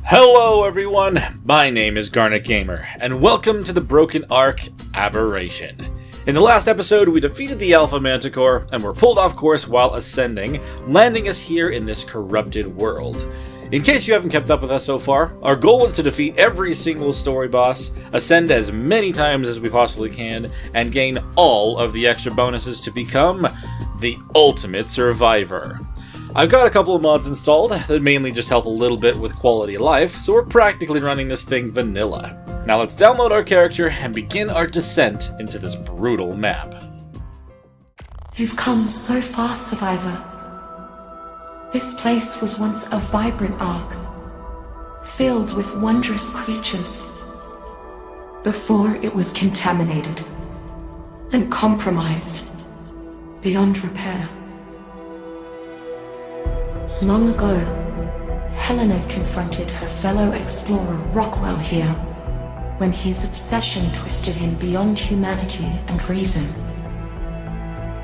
Hello everyone, my name is Garnet Gamer, and welcome to the broken ARK, Aberration. In the last episode, we defeated the Alpha Manticore, and were pulled off course while ascending, landing us here in this corrupted world. In case you haven't kept up with us so far, our goal is to defeat every single story boss, ascend as many times as we possibly can, and gain all of the extra bonuses to become the ultimate survivor. I've got a couple of mods installed that mainly just help a little bit with quality of life, so we're practically running this thing vanilla. Now let's download our character and begin our descent into this brutal map. You've come so far, Survivor. This place was once a vibrant ARK, filled with wondrous creatures, before it was contaminated and compromised beyond repair. Long ago, Helena confronted her fellow explorer Rockwell here, when his obsession twisted him beyond humanity and reason.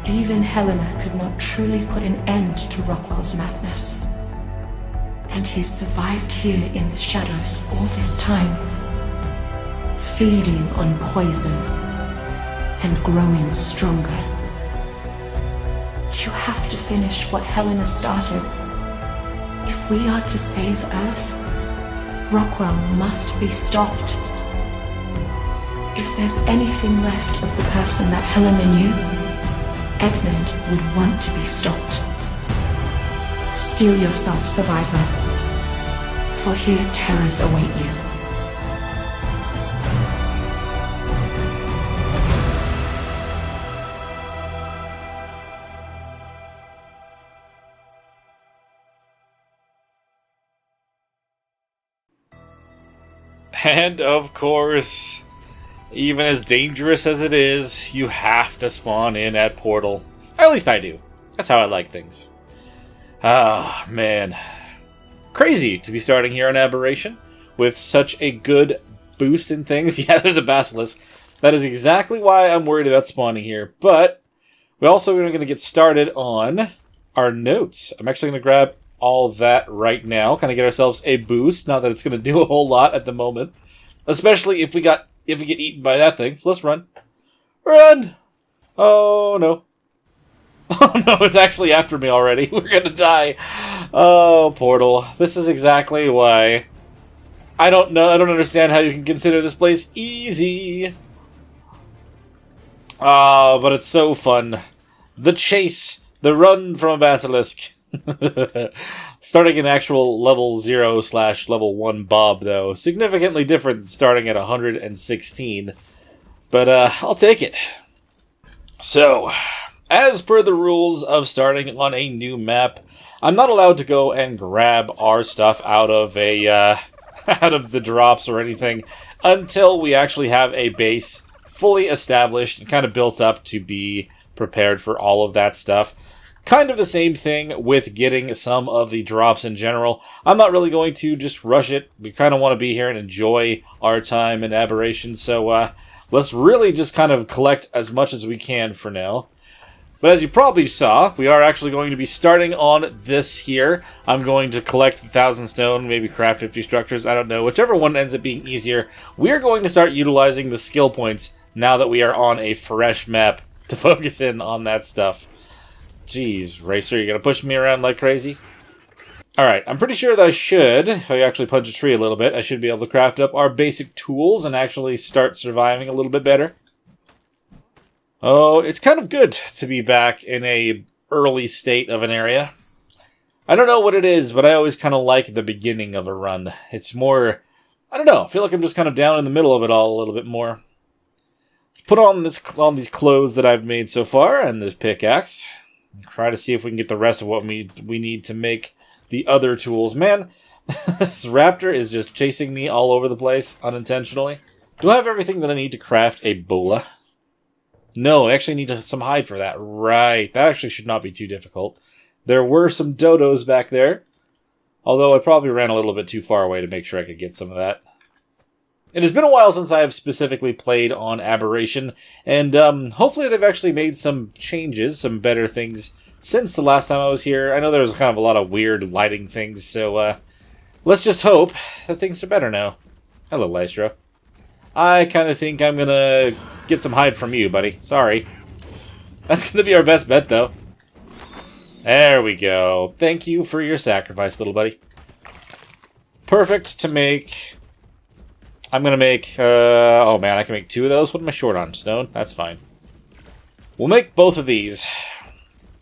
Even Helena could not truly put an end to Rockwell's madness. And he survived here in the shadows all this time, feeding on poison and growing stronger. You have to finish what Helena started. If we are to save Earth, Rockwell must be stopped. If there's anything left of the person that Helena knew, Edmund would want to be stopped. Steel yourself, Survivor, for here terrors await you. And of course, even as dangerous as it is, you have to spawn in at Portal. Or at least I do. That's how I like things. Ah, man. Crazy to be starting here on Aberration with such a good boost in things. Yeah, there's a basilisk. That is exactly why I'm worried about spawning here. But we're also going to get started on our notes. I'm actually going to grab all of that right now. Kind of get ourselves a boost. Not that it's going to do a whole lot at the moment. Especially if we get eaten by that thing. So let's run. Run! Oh, no. Oh, no, it's actually after me already. We're going to die. Oh, Portal. This is exactly why. I don't understand how you can consider this place easy. Ah, but it's so fun. The chase. The run from a basilisk. Starting in actual level 0/level 1 Bob, though. Significantly different than starting at 116. But, I'll take it. So, as per the rules of starting on a new map, I'm not allowed to go and grab our stuff out of out of the drops or anything until we actually have a base fully established and kind of built up to be prepared for all of that stuff. Kind of the same thing with getting some of the drops in general. I'm not really going to just rush it. We kind of want to be here and enjoy our time in Aberration, so let's really just kind of collect as much as we can for now. But as you probably saw, we are actually going to be starting on this here. I'm going to collect 1,000 stone, maybe craft 50 structures, I don't know. Whichever one ends up being easier. We're going to start utilizing the skill points now that we are on a fresh map to focus in on that stuff. Jeez, Racer, you're going to push me around like crazy? Alright, I'm pretty sure that I should, if I actually punch a tree a little bit, I should be able to craft up our basic tools and actually start surviving a little bit better. Oh, it's kind of good to be back in a early state of an area. I don't know what it is, but I always kind of like the beginning of a run. It's more, I don't know, I feel like I'm just kind of down in the middle of it all a little bit more. Let's put on these clothes that I've made so far and this pickaxe. Try to see if we can get the rest of what we need to make the other tools. Man, this raptor is just chasing me all over the place, unintentionally. Do I have everything that I need to craft a bola? No, I actually need some hide for that. Right, that actually should not be too difficult. There were some dodos back there. Although I probably ran a little bit too far away to make sure I could get some of that. It has been a while since I have specifically played on Aberration, and hopefully they've actually made some changes, some better things, since the last time I was here. I know there was kind of a lot of weird lighting things, so Let's just hope that things are better now. Hello, Lystra. I kind of think I'm gonna get some hide from you, buddy. Sorry. That's gonna be our best bet, though. There we go. Thank you for your sacrifice, little buddy. Perfect to make... I'm gonna make... oh man, I can make 2 of those. What am I short on? Stone? That's fine. We'll make both of these.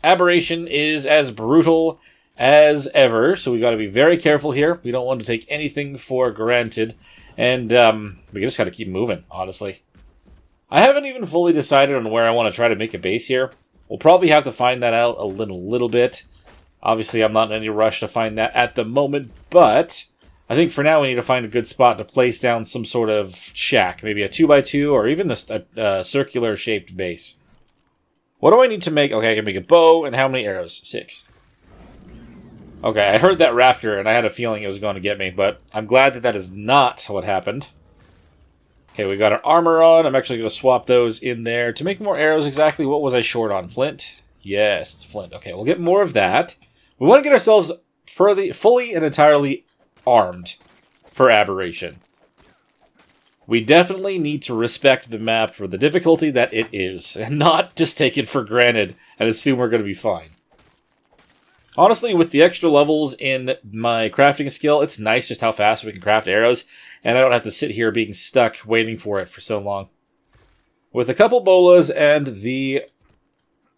Aberration is as brutal as ever, so we got to be very careful here. We don't want to take anything for granted, and we just got to keep moving, honestly. I haven't even fully decided on where I want to try to make a base here. We'll probably have to find that out a little bit. Obviously, I'm not in any rush to find that at the moment, but I think for now we need to find a good spot to place down some sort of shack, maybe a 2x2 or even a circular-shaped base. What do I need to make? Okay, I can make a bow, and how many arrows? 6. Okay, I heard that raptor, and I had a feeling it was going to get me, but I'm glad that that is not what happened. Okay, we got our armor on. I'm actually going to swap those in there. To make more arrows, exactly what was I short on? Flint? Yes, it's flint. Okay, we'll get more of that. We want to get ourselves fully and entirely armed for Aberration. We definitely need to respect the map for the difficulty that it is, and not just take it for granted and assume we're going to be fine. Honestly, with the extra levels in my crafting skill, it's nice just how fast we can craft arrows, and I don't have to sit here being stuck waiting for it for so long. With a couple bolas and the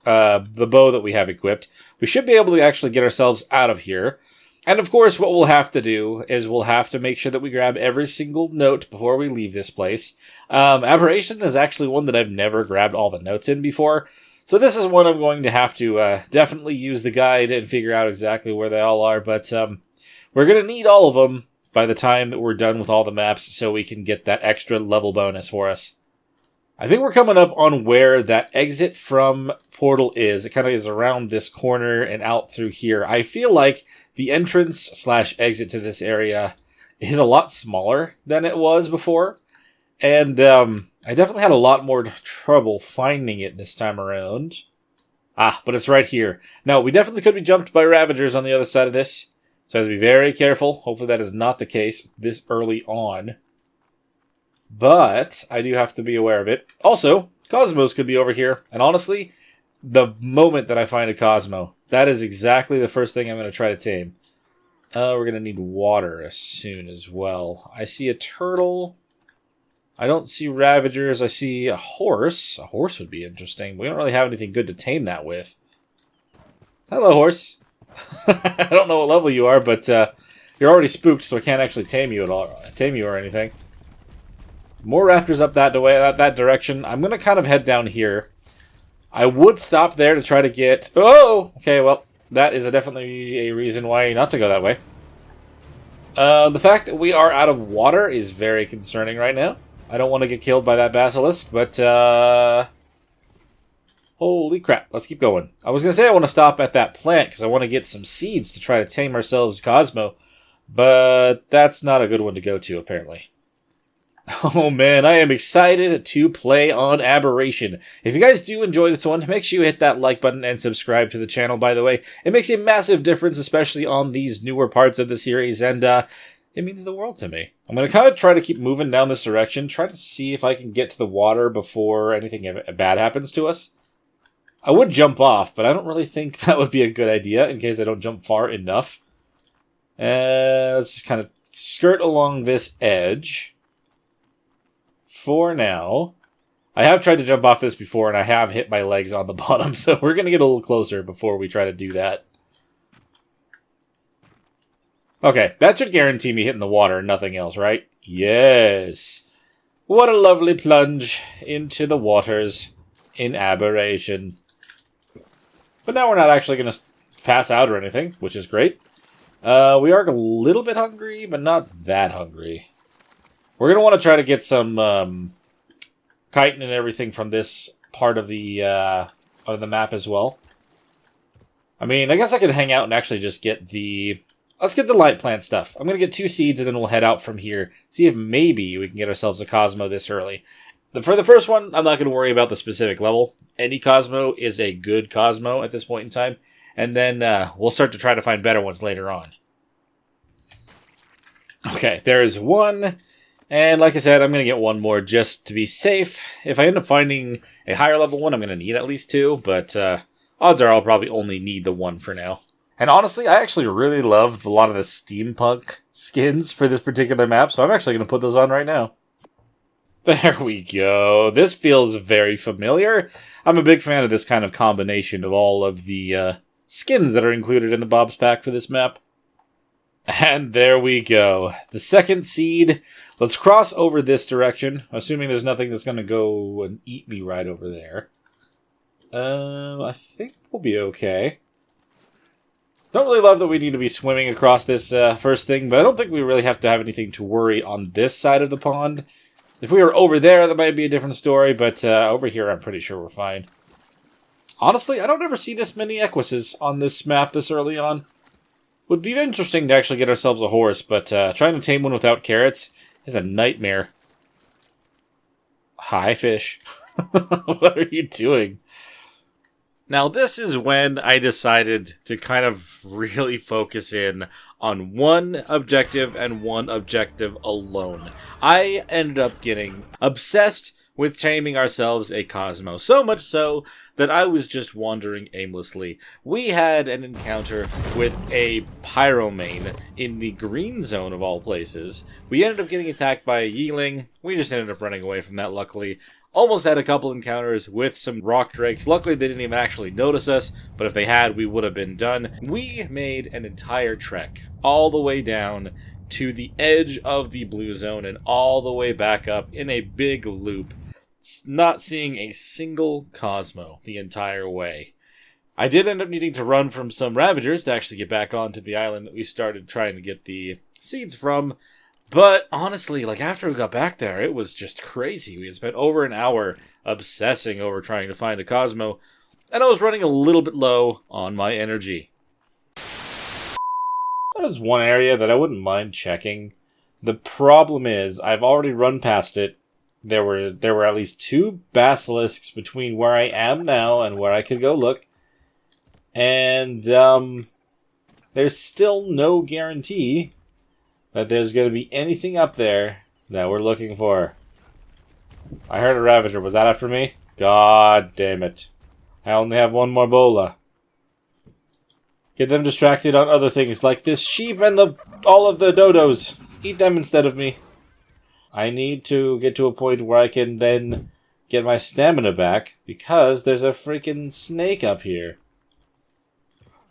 bow that we have equipped, we should be able to actually get ourselves out of here. And of course, what we'll have to do is we'll have to make sure that we grab every single note before we leave this place. Aberration is actually one that I've never grabbed all the notes in before. So this is one I'm going to have to definitely use the guide and figure out exactly where they all are. But we're going to need all of them by the time that we're done with all the maps so we can get that extra level bonus for us. I think we're coming up on where that exit from Portal is. It kind of is around this corner and out through here. I feel like the entrance/exit to this area is a lot smaller than it was before. And I definitely had a lot more trouble finding it this time around. Ah, but it's right here. Now, we definitely could be jumped by Ravagers on the other side of this. So I have to be very careful. Hopefully that is not the case this early on. But I do have to be aware of it. Also, Cosmos could be over here. And honestly, the moment that I find a Cosmo, that is exactly the first thing I'm going to try to tame. We're going to need water soon as well. I see a turtle. I don't see Ravagers. I see a horse. A horse would be interesting. We don't really have anything good to tame that with. Hello, horse. I don't know what level you are, but you're already spooked, so I can't actually tame you at all. Tame you or anything. More raptors up that direction. I'm going to kind of head down here. I would stop there to try to get... Oh! Okay, well, that is definitely a reason why not to go that way. The fact that we are out of water is very concerning right now. I don't want to get killed by that basilisk, but... Holy crap, let's keep going. I was going to say I want to stop at that plant, because I want to get some seeds to try to tame ourselves Cosmo. But that's not a good one to go to, apparently. Oh man, I am excited to play on Aberration. If you guys do enjoy this one, make sure you hit that like button and subscribe to the channel, by the way. It makes a massive difference, especially on these newer parts of the series, and it means the world to me. I'm going to kind of try to keep moving down this direction, try to see if I can get to the water before anything bad happens to us. I would jump off, but I don't really think that would be a good idea in case I don't jump far enough. Let's just kind of skirt along this edge. For now, I have tried to jump off this before, and I have hit my legs on the bottom, so we're going to get a little closer before we try to do that. Okay, that should guarantee me hitting the water and nothing else, right? Yes. What a lovely plunge into the waters in Aberration. But now we're not actually going to pass out or anything, which is great. We are a little bit hungry, but not that hungry. We're going to want to try to get some chitin and everything from this part of the map as well. I mean, I guess I could hang out and actually just get the... Let's get the light plant stuff. I'm going to get 2 seeds and then we'll head out from here. See if maybe we can get ourselves a Cosmo this early. For the first one, I'm not going to worry about the specific level. Any Cosmo is a good Cosmo at this point in time. And then we'll start to try to find better ones later on. Okay, there is one. And like I said, I'm going to get one more just to be safe. If I end up finding a higher level one, I'm going to need at least two. But odds are I'll probably only need the one for now. And honestly, I actually really love a lot of the steampunk skins for this particular map. So I'm actually going to put those on right now. There we go. This feels very familiar. I'm a big fan of this kind of combination of all of the skins that are included in the Bob's pack for this map. And there we go. The second seed. Let's cross over this direction. Assuming there's nothing that's going to go and eat me right over there. I think we'll be okay. Don't really love that we need to be swimming across this first thing, but I don't think we really have to have anything to worry on this side of the pond. If we were over there, that might be a different story, but over here I'm pretty sure we're fine. Honestly, I don't ever see this many equises on this map this early on. Would be interesting to actually get ourselves a horse, but trying to tame one without carrots is a nightmare. Hi, fish. What are you doing? Now, this is when I decided to kind of really focus in on one objective and one objective alone. I ended up getting obsessed with taming ourselves a Cosmo, so much so that I was just wandering aimlessly. We had an encounter with a pyromane in the green zone of all places. We ended up getting attacked by a yeeling. We just ended up running away from that, luckily. Almost had a couple encounters with some rock drakes. Luckily, they didn't even actually notice us, but if they had, we would have been done. We made an entire trek all the way down to the edge of the blue zone and all the way back up in a big loop, not seeing a single Cosmo the entire way. I did end up needing to run from some Ravagers to actually get back onto the island that we started trying to get the seeds from. But honestly, like after we got back there, it was just crazy. We had spent over an hour obsessing over trying to find a Cosmo, and I was running a little bit low on my energy. That is one area that I wouldn't mind checking. The problem is, I've already run past it. There were at least 2 basilisks between where I am now and where I could go look. And there's still no guarantee that there's going to be anything up there that we're looking for. I heard a Ravager. Was that after me? God damn it. I only have one more bola. Get them distracted on other things like this sheep and all of the dodos. Eat them instead of me. I need to get to a point where I can then get my stamina back because there's a freaking snake up here.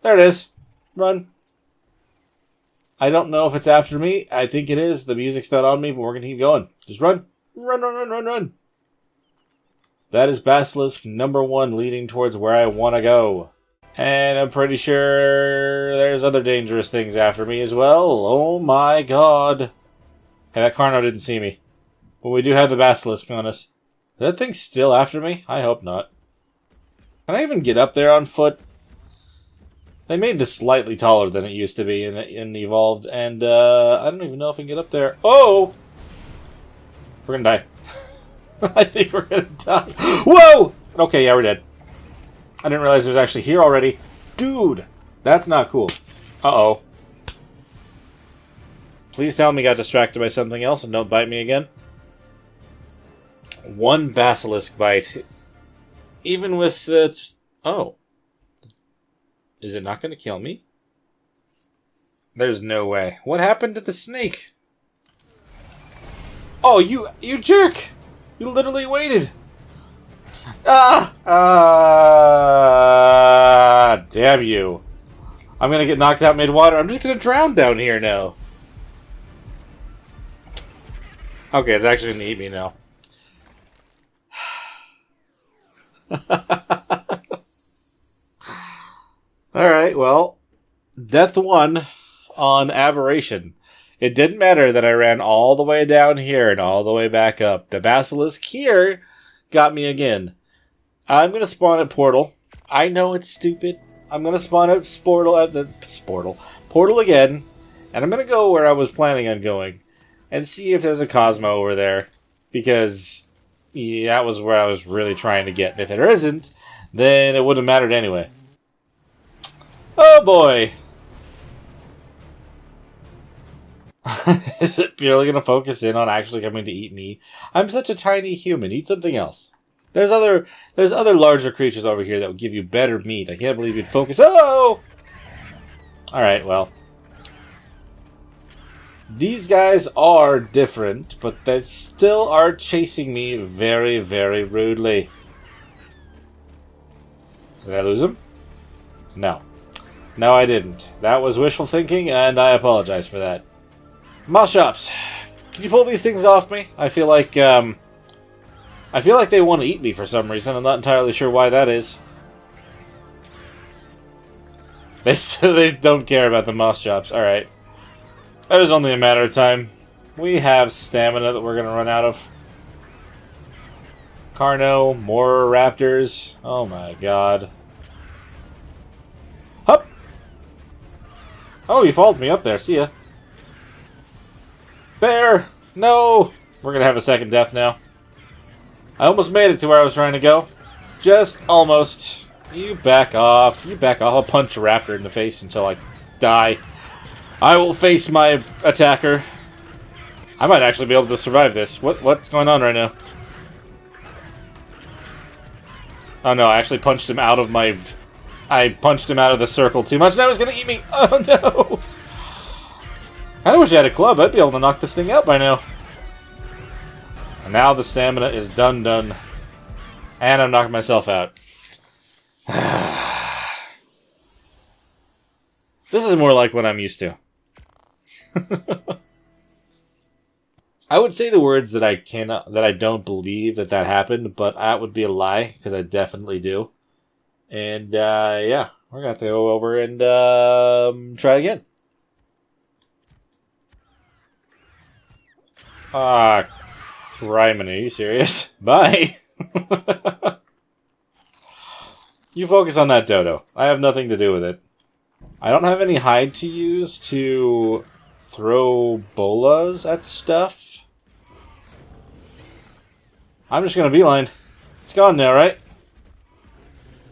There it is. Run. I don't know if it's after me. I think it is. The music's not on me, but we're going to keep going. Just run. Run, run, run, run, run. That is Basilisk number 1 leading towards where I want to go. And I'm pretty sure there's other dangerous things after me as well. Oh my god. Hey, that Carno didn't see me. But we do have the Basilisk on us. Is that thing still after me? I hope not. Can I even get up there on foot? They made this slightly taller than it used to be in Evolved, and I don't even know if I can get up there. Oh! We're gonna die. I think we're gonna die. Whoa! Okay, yeah, we're dead. I didn't realize it was actually here already. Dude! That's not cool. Uh-oh. Please tell me I got distracted by something else and don't bite me again. 1 Basilisk bite. Even with the... Oh. Is it not going to kill me? There's no way. What happened to the snake? Oh, you jerk! You literally waited. Damn you. I'm going to get knocked out mid-water. I'm just going to drown down here now. Okay, it's actually going to eat me now. Alright, well, Death 1 on Aberration. It didn't matter that I ran all the way down here and all the way back up. The Basilisk here got me again. I'm going to spawn at Portal. I know it's stupid. I'm going to spawn at Portal again. And I'm going to go where I was planning on going. And see if there's a Cosmo over there. Because yeah, that was where I was really trying to get. And if there isn't, then it wouldn't have mattered anyway. Oh boy. Is it purely going to focus in on actually coming to eat me? I'm such a tiny human. Eat something else. There's other larger creatures over here that will give you better meat. I can't believe you'd focus. Oh! Alright, well. These guys are different, but they still are chasing me very, very rudely. Did I lose him? No. No, I didn't. That was wishful thinking, and I apologize for that. Moss shops. Can you pull these things off me? I feel like they want to eat me for some reason. I'm not entirely sure why that is. They don't care about the moss shops. Alright. That is only a matter of time. We have stamina that we're going to run out of. Carno, more raptors. Oh my god. Hup! Oh, you followed me up there. See ya. Bear! No! We're going to have a second death now. I almost made it to where I was trying to go. Just almost. You back off. You back off. I'll punch a raptor in the face until I die. I will face my attacker. I might actually be able to survive this. What's going on right now? Oh no, I actually punched him out of my... I punched him out of the circle too much. Now he's gonna eat me! Oh no! I wish I had a club. I'd be able to knock this thing out by now. And now the stamina is done. And I'm knocking myself out. This is more like what I'm used to. I would say the words that I don't believe that happened, but that would be a lie, because I definitely do. And, yeah, we're going to have to go over and, try again. Ah, Ryman, are you serious? Bye! You focus on that dodo. I have nothing to do with it. I don't have any hide to use to throw bolas at stuff. I'm just going to beeline. It's gone now, right?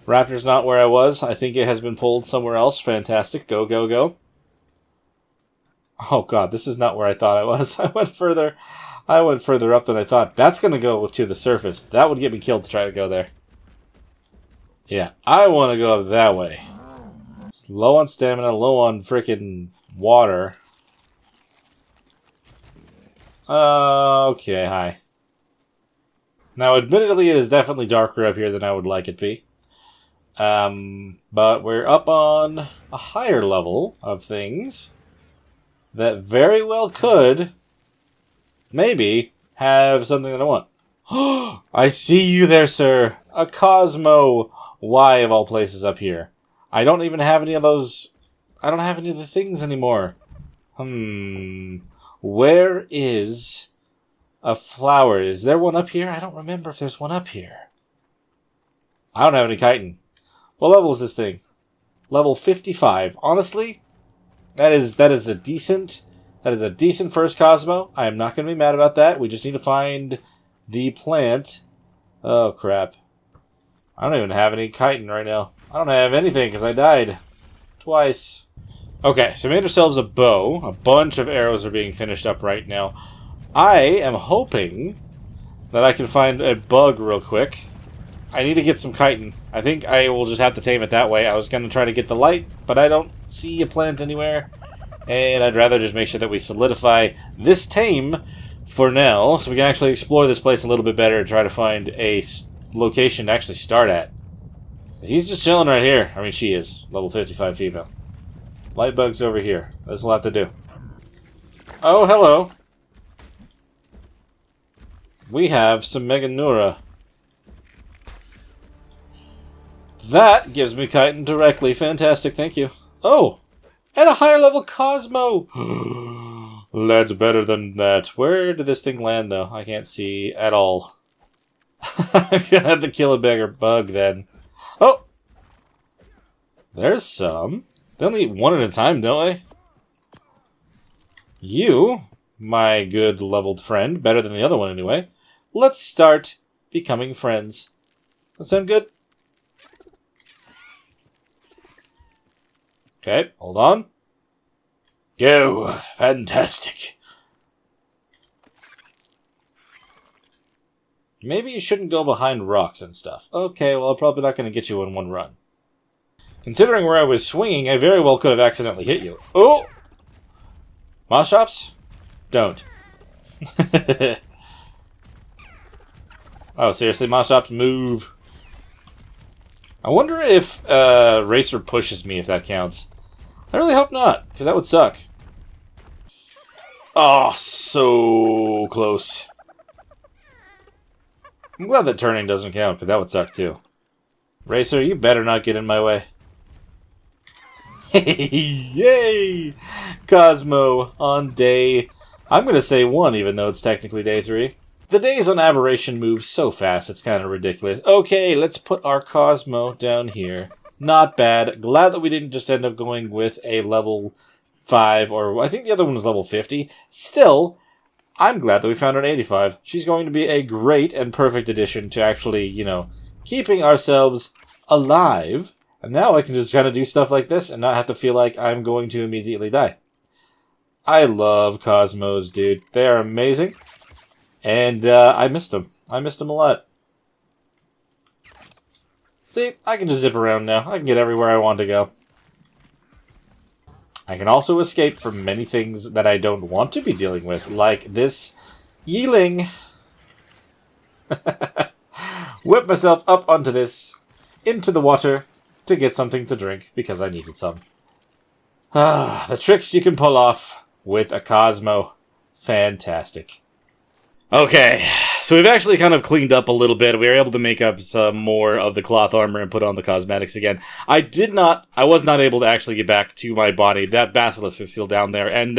Raptor's not where I was. I think it has been pulled somewhere else. Fantastic. Go, go, go. Oh god, this is not where I thought I was. I went further up than I thought. That's going to go to the surface. That would get me killed to try to go there. Yeah, I want to go that way. It's low on stamina, low on frickin' water. Okay, hi. Now, admittedly, it is definitely darker up here than I would like it to be. But we're up on a higher level of things that very well could, maybe, have something that I want. I see you there, sir. A Cosmo. Why, of all places, up here? I don't even have any of those... I don't have any of the things anymore. Where is a flower? Is there one up here? I don't remember if there's one up here. I don't have any chitin. What level is this thing? Level 55. Honestly, that is a decent first Cosmo. I am not going to be mad about that. We just need to find the plant. Oh, crap. I don't even have any chitin right now. I don't have anything because I died. Twice. Okay, so we made ourselves a bow. A bunch of arrows are being finished up right now. I am hoping that I can find a bug real quick. I need to get some chitin. I think I will just have to tame it that way. I was going to try to get the light, but I don't see a plant anywhere. And I'd rather just make sure that we solidify this tame for now, so we can actually explore this place a little bit better and try to find a location to actually start at. He's just chilling right here. I mean, she is. Level 55 female. Lightbug's over here. This will have to do. Oh, hello. We have some Meganura. That gives me chitin directly. Fantastic, thank you. Oh! And a higher level Cosmo! That's better than that. Where did this thing land, though? I can't see at all. I'm gonna have to kill a bigger bug, then. Oh! There's some. They only eat one at a time, don't they? You, my good leveled friend, better than the other one anyway, let's start becoming friends. That sound good? Okay, hold on. Go. Fantastic. Maybe you shouldn't go behind rocks and stuff. Okay, well, I'm probably not going to get you in one run. Considering where I was swinging, I very well could have accidentally hit you. Oh! Moss shops? Don't. Oh, seriously, moss shops, move. I wonder if Racer pushes me, if that counts. I really hope not, because that would suck. Oh, so close. I'm glad that turning doesn't count, because that would suck too. Racer, you better not get in my way. Yay! Cosmo on day... I'm going to say 1, even though it's technically day 3. The days on Aberration move so fast, it's kind of ridiculous. Okay, let's put our Cosmo down here. Not bad. Glad that we didn't just end up going with a level 5, or I think the other one was level 50. Still, I'm glad that we found her at 85. She's going to be a great and perfect addition to actually, you know, keeping ourselves alive. And now I can just kind of do stuff like this and not have to feel like I'm going to immediately die. I love Cosmos, dude. They are amazing. And I missed them. I missed them a lot. See, I can just zip around now. I can get everywhere I want to go. I can also escape from many things that I don't want to be dealing with, like this yeeling. Whip myself up onto this, into the water, to get something to drink, because I needed some. Ah, the tricks you can pull off with a Cosmo. Fantastic. Okay, so we've actually kind of cleaned up a little bit. We were able to make up some more of the cloth armor and put on the cosmetics again. I was not able to actually get back to my body. That basilisk is still down there. And,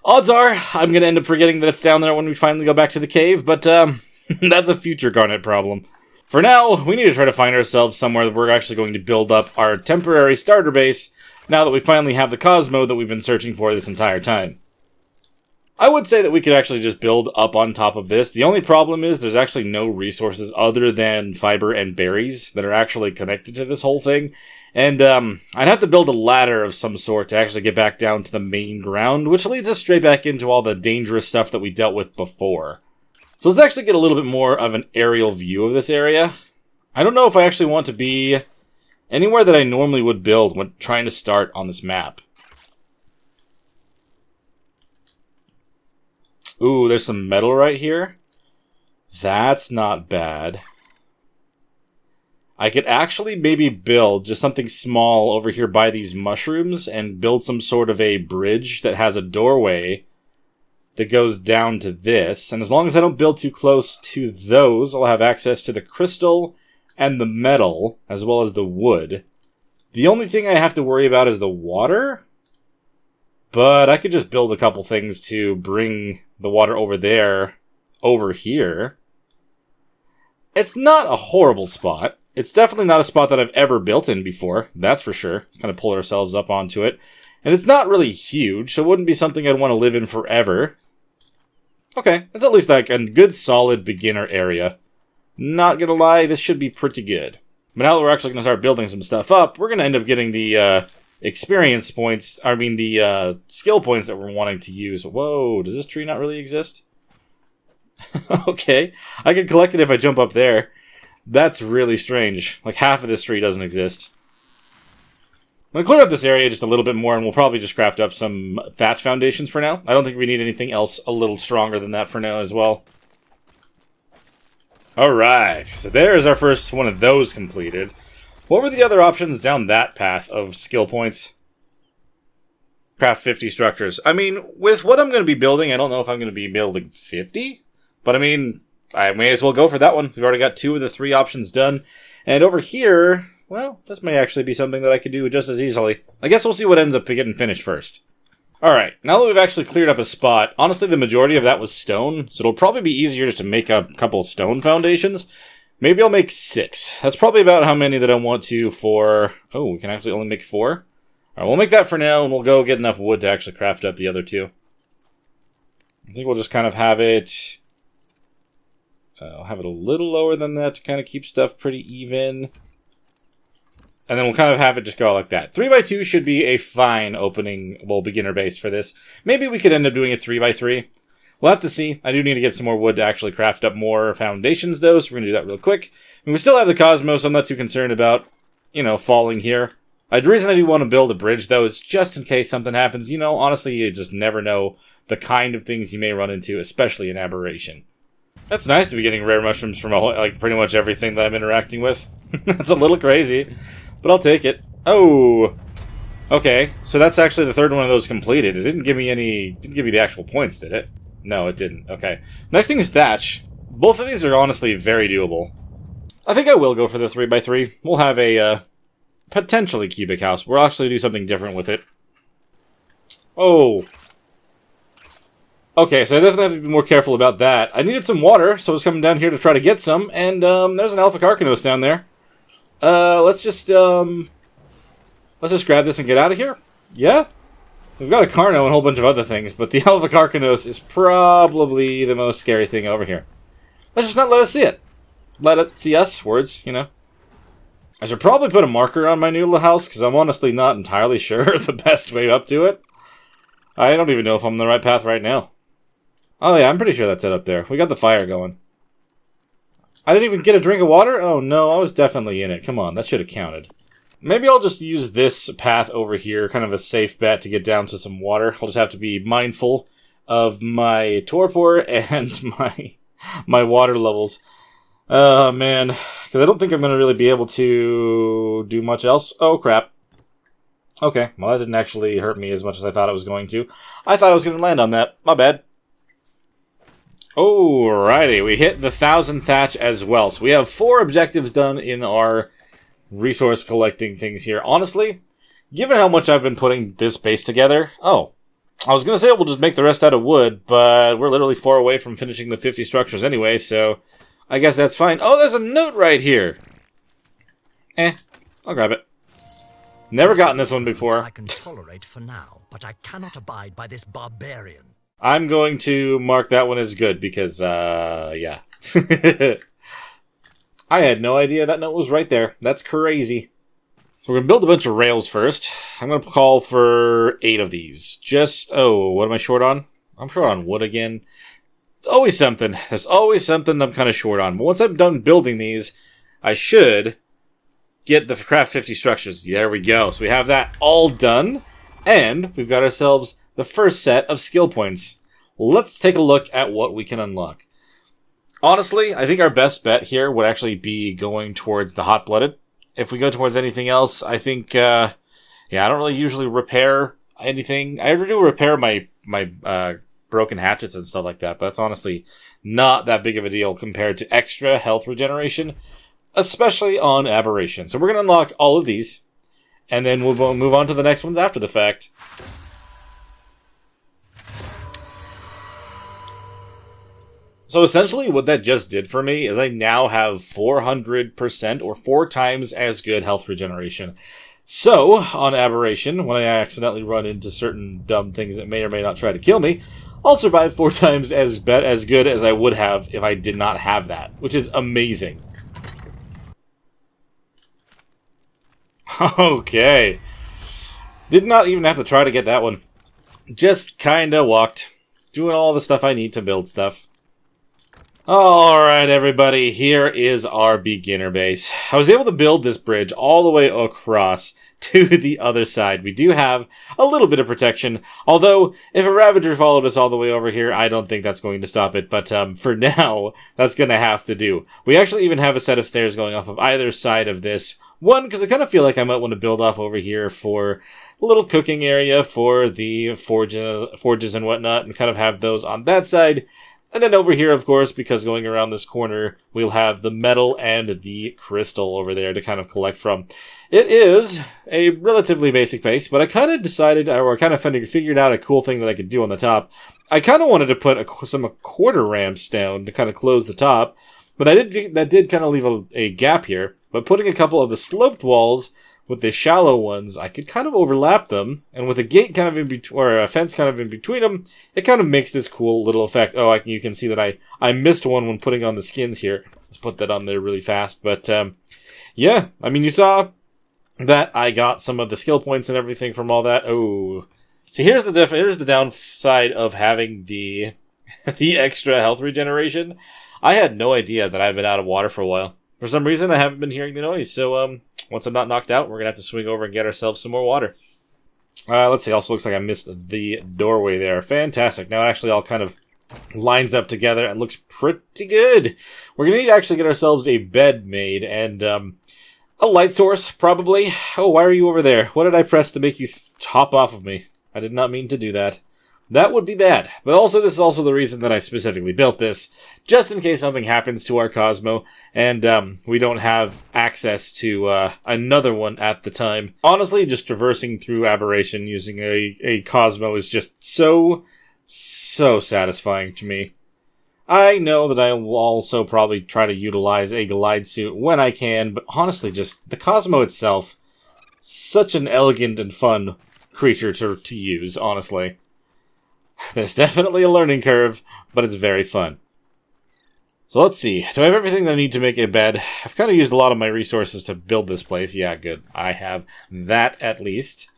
odds are, I'm going to end up forgetting that it's down there when we finally go back to the cave. But, that's a future Garnet problem. For now, we need to try to find ourselves somewhere that we're actually going to build up our temporary starter base now that we finally have the Cosmo that we've been searching for this entire time. I would say that we could actually just build up on top of this. The only problem is there's actually no resources other than fiber and berries that are actually connected to this whole thing. And I'd have to build a ladder of some sort to actually get back down to the main ground, which leads us straight back into all the dangerous stuff that we dealt with before. So let's actually get a little bit more of an aerial view of this area. I don't know if I actually want to be anywhere that I normally would build when trying to start on this map. Ooh, there's some metal right here. That's not bad. I could actually maybe build just something small over here by these mushrooms and build some sort of a bridge that has a doorway that goes down to this. And as long as I don't build too close to those, I'll have access to the crystal and the metal, as well as the wood. The only thing I have to worry about is the water. But I could just build a couple things to bring the water over there, over here. It's not a horrible spot. It's definitely not a spot that I've ever built in before, that's for sure. Kind of pull ourselves up onto it. And it's not really huge, so it wouldn't be something I'd want to live in forever. Okay, it's at least like a good solid beginner area. Not gonna lie, this should be pretty good. But now that we're actually gonna start building some stuff up, we're gonna end up getting the experience points, the skill points that we're wanting to use. Whoa, does this tree not really exist? Okay, I can collect it if I jump up there. That's really strange. Like half of this tree doesn't exist. I'm going to clear up this area just a little bit more, and we'll probably just craft up some thatch foundations for now. I don't think we need anything else a little stronger than that for now as well. Alright, so there's our first one of those completed. What were the other options down that path of skill points? Craft 50 structures. I mean, with what I'm going to be building, I don't know if I'm going to be building 50. But I mean, I may as well go for that one. We've already got 2 of the 3 options done. And over here, well, this may actually be something that I could do just as easily. I guess we'll see what ends up getting finished first. Alright, now that we've actually cleared up a spot, honestly the majority of that was stone, so it'll probably be easier just to make a couple stone foundations. Maybe I'll make 6. That's probably about how many that I want to for... Oh, we can actually only make 4? Alright, we'll make that for now, and we'll go get enough wood to actually craft up the other 2. I think we'll just kind of have it... I'll have it a little lower than that to kind of keep stuff pretty even. And then we'll kind of have it just go like that. 3x2 should be a fine opening, well, beginner base for this. Maybe we could end up doing a 3x3. We'll have to see. I do need to get some more wood to actually craft up more foundations, though, so we're going to do that real quick. And we still have the Cosmo, so I'm not too concerned about, falling here. The reason I do want to build a bridge, though, is just in case something happens. Honestly, you just never know the kind of things you may run into, especially in Aberration. That's nice to be getting rare mushrooms from pretty much everything that I'm interacting with. That's a little crazy, but I'll take it. Oh! Okay, so that's actually the third one of those completed. It didn't give me the actual points, did it? No, it didn't. Okay. Next thing is thatch. Both of these are honestly very doable. I think I will go for the 3x3. We'll have a, potentially cubic house. We'll actually do something different with it. Oh. Okay, so I definitely have to be more careful about that. I needed some water, so I was coming down here to try to get some, and, there's an Alpha Carcanos down there. Let's just grab this and get out of here. Yeah? We've got a Carno and a whole bunch of other things, but the Alpha Carcanos is probably the most scary thing over here. Let's just not let us see it. Let it see us, words, I should probably put a marker on my new little house, because I'm honestly not entirely sure the best way up to it. I don't even know if I'm on the right path right now. Oh yeah, I'm pretty sure that's it up there. We got the fire going. I didn't even get a drink of water? Oh no, I was definitely in it. Come on, that should have counted. Maybe I'll just use this path over here, kind of a safe bet to get down to some water. I'll just have to be mindful of my torpor and my water levels. Oh, man. Because I don't think I'm going to really be able to do much else. Oh, crap. Okay, well, that didn't actually hurt me as much as I thought it was going to. I thought I was going to land on that. My bad. Alrighty, we hit the 1,000 thatch as well. So we have 4 objectives done in our resource collecting things here. Honestly, given how much I've been putting this base together... Oh, I was going to say we'll just make the rest out of wood, but we're literally far away from finishing the 50 structures anyway, so I guess that's fine. Oh, there's a note right here! I'll grab it. Never gotten this one before. I can tolerate for now, but I cannot abide by this barbarian. I'm going to mark that one as good, because, yeah. I had no idea that note was right there. That's crazy. So we're going to build a bunch of rails first. I'm going to call for 8 of these. What am I short on? I'm short on wood again. It's always something. There's always something I'm kind of short on. But once I'm done building these, I should get the craft 50 structures. There we go. So we have that all done. And we've got ourselves the first set of skill points. Let's take a look at what we can unlock. Honestly, I think our best bet here would actually be going towards the hot-blooded. If we go towards anything else, I think, I don't really usually repair anything. I do repair my broken hatchets and stuff like that, but that's honestly not that big of a deal compared to extra health regeneration, especially on Aberration. So we're going to unlock all of these, and then we'll move on to the next ones after the fact. So essentially what that just did for me is I now have 400% or 4 times as good health regeneration. So, on Aberration, when I accidentally run into certain dumb things that may or may not try to kill me, I'll survive 4 times as good as I would have if I did not have that, which is amazing. Okay. Did not even have to try to get that one. Just kinda walked, doing all the stuff I need to build stuff. Alright everybody, here is our beginner base. I was able to build this bridge all the way across to the other side. We do have a little bit of protection, although if a Ravager followed us all the way over here, I don't think that's going to stop it, but for now, that's going to have to do. We actually even have a set of stairs going off of either side of this. One, because I kind of feel like I might want to build off over here for a little cooking area for the forges and whatnot, and kind of have those on that side. And then over here, of course, because going around this corner, we'll have the metal and the crystal over there to kind of collect from. It is a relatively basic base, but I kind of decided, or kind of figured out a cool thing that I could do on the top. I kind of wanted to put some quarter ramps down to kind of close the top, but that did kind of leave a gap here. But putting a couple of the sloped walls with the shallow ones, I could kind of overlap them, and with a gate kind of in between, or a fence kind of in between them, it kind of makes this cool little effect. Oh, you can see that I missed one when putting on the skins here. Let's put that on there really fast. But, yeah, I mean, you saw that I got some of the skill points and everything from all that. Oh, see, here's the downside of having the the extra health regeneration. I had no idea that I've been out of water for a while. For some reason, I haven't been hearing the noise. So once I'm not knocked out, we're gonna have to swing over and get ourselves some more water. Let's see. Also, looks like I missed the doorway there. Fantastic. Now it actually all kind of lines up together and looks pretty good. We're gonna need to actually get ourselves a bed made and a light source, probably. Oh, why are you over there? What did I press to make you hop off of me? I did not mean to do that. That would be bad. But also, this is also the reason that I specifically built this, just in case something happens to our Cosmo, and we don't have access to another one at the time. Honestly, just traversing through Aberration using a Cosmo is just so satisfying to me. I know that I will also probably try to utilize a glide suit when I can, but honestly, just the Cosmo itself, such an elegant and fun creature to use, honestly. There's definitely a learning curve, but it's very fun. So let's see. Do I have everything that I need to make a bed? I've kind of used a lot of my resources to build this place. Yeah, good. I have that at least.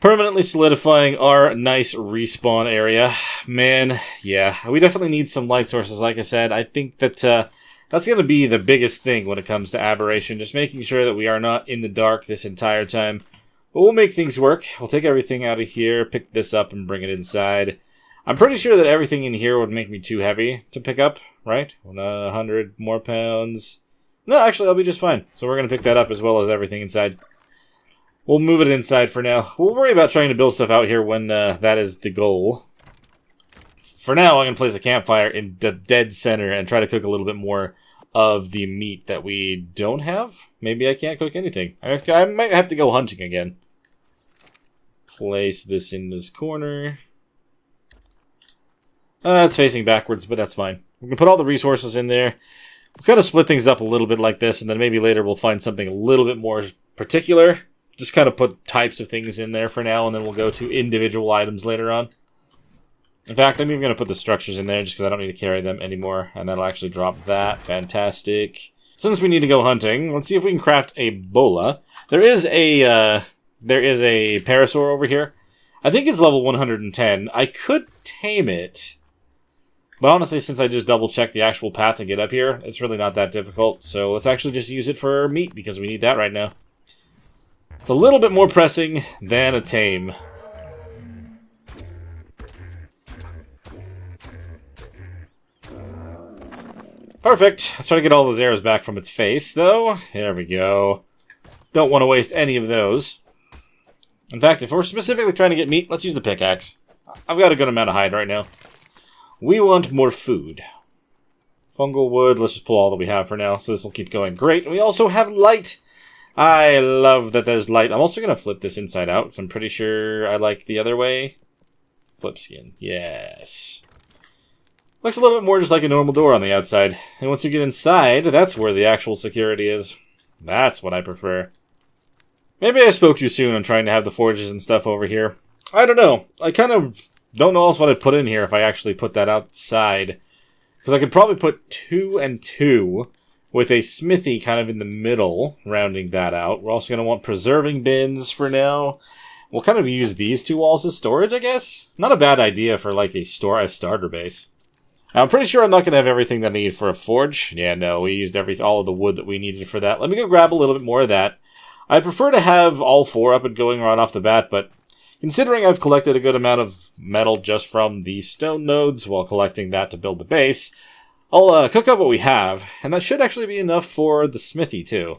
Permanently solidifying our nice respawn area. Man, yeah, we definitely need some light sources, like I said. I think that that's going to be the biggest thing when it comes to Aberration, just making sure that we are not in the dark this entire time. But we'll make things work. We'll take everything out of here, pick this up, and bring it inside. I'm pretty sure that everything in here would make me too heavy to pick up, right? 100 more pounds. No, actually, I'll be just fine. So we're going to pick that up as well as everything inside. We'll move it inside for now. We'll worry about trying to build stuff out here when that is the goal. For now, I'm going to place a campfire in the dead center and try to cook a little bit more of the meat that we don't have. Maybe I can't cook anything. I might have to go hunting again. Place this in this corner. It's facing backwards, but that's fine. We can put all the resources in there. We'll kind of split things up a little bit like this, and then maybe later we'll find something a little bit more particular. Just kind of put types of things in there for now, and then we'll go to individual items later on. In fact, I'm even going to put the structures in there just because I don't need to carry them anymore, and that'll actually drop that. Fantastic. Since we need to go hunting, let's see if we can craft a bola. There is a parasaur over here. I think it's level 110. I could tame it, but honestly, since I just double-checked the actual path to get up here, it's really not that difficult. So let's actually just use it for meat because we need that right now. It's a little bit more pressing than a tame. Perfect. Let's try to get all those arrows back from its face, though. There we go. Don't want to waste any of those. In fact, if we're specifically trying to get meat, let's use the pickaxe. I've got a good amount of hide right now. We want more food. Fungal wood, let's just pull all that we have for now, so this will keep going. Great. We also have light. I love that there's light. I'm also going to flip this inside out, because I'm pretty sure I like the other way. Flip skin. Yes. Looks a little bit more just like a normal door on the outside. And once you get inside, that's where the actual security is. That's what I prefer. Maybe I spoke too soon on trying to have the forges and stuff over here. I don't know. I kind of don't know else what I'd put in here if I actually put that outside. Because I could probably put 2 and 2 with a smithy kind of in the middle, rounding that out. We're also going to want preserving bins for now. We'll kind of use these 2 walls as storage, I guess. Not a bad idea for like a starter base. Now, I'm pretty sure I'm not going to have everything that I need for a forge. Yeah, no, we used all of the wood that we needed for that. Let me go grab a little bit more of that. I prefer to have all 4 up and going right off the bat, but considering I've collected a good amount of metal just from the stone nodes while collecting that to build the base, I'll cook up what we have, and that should actually be enough for the smithy, too.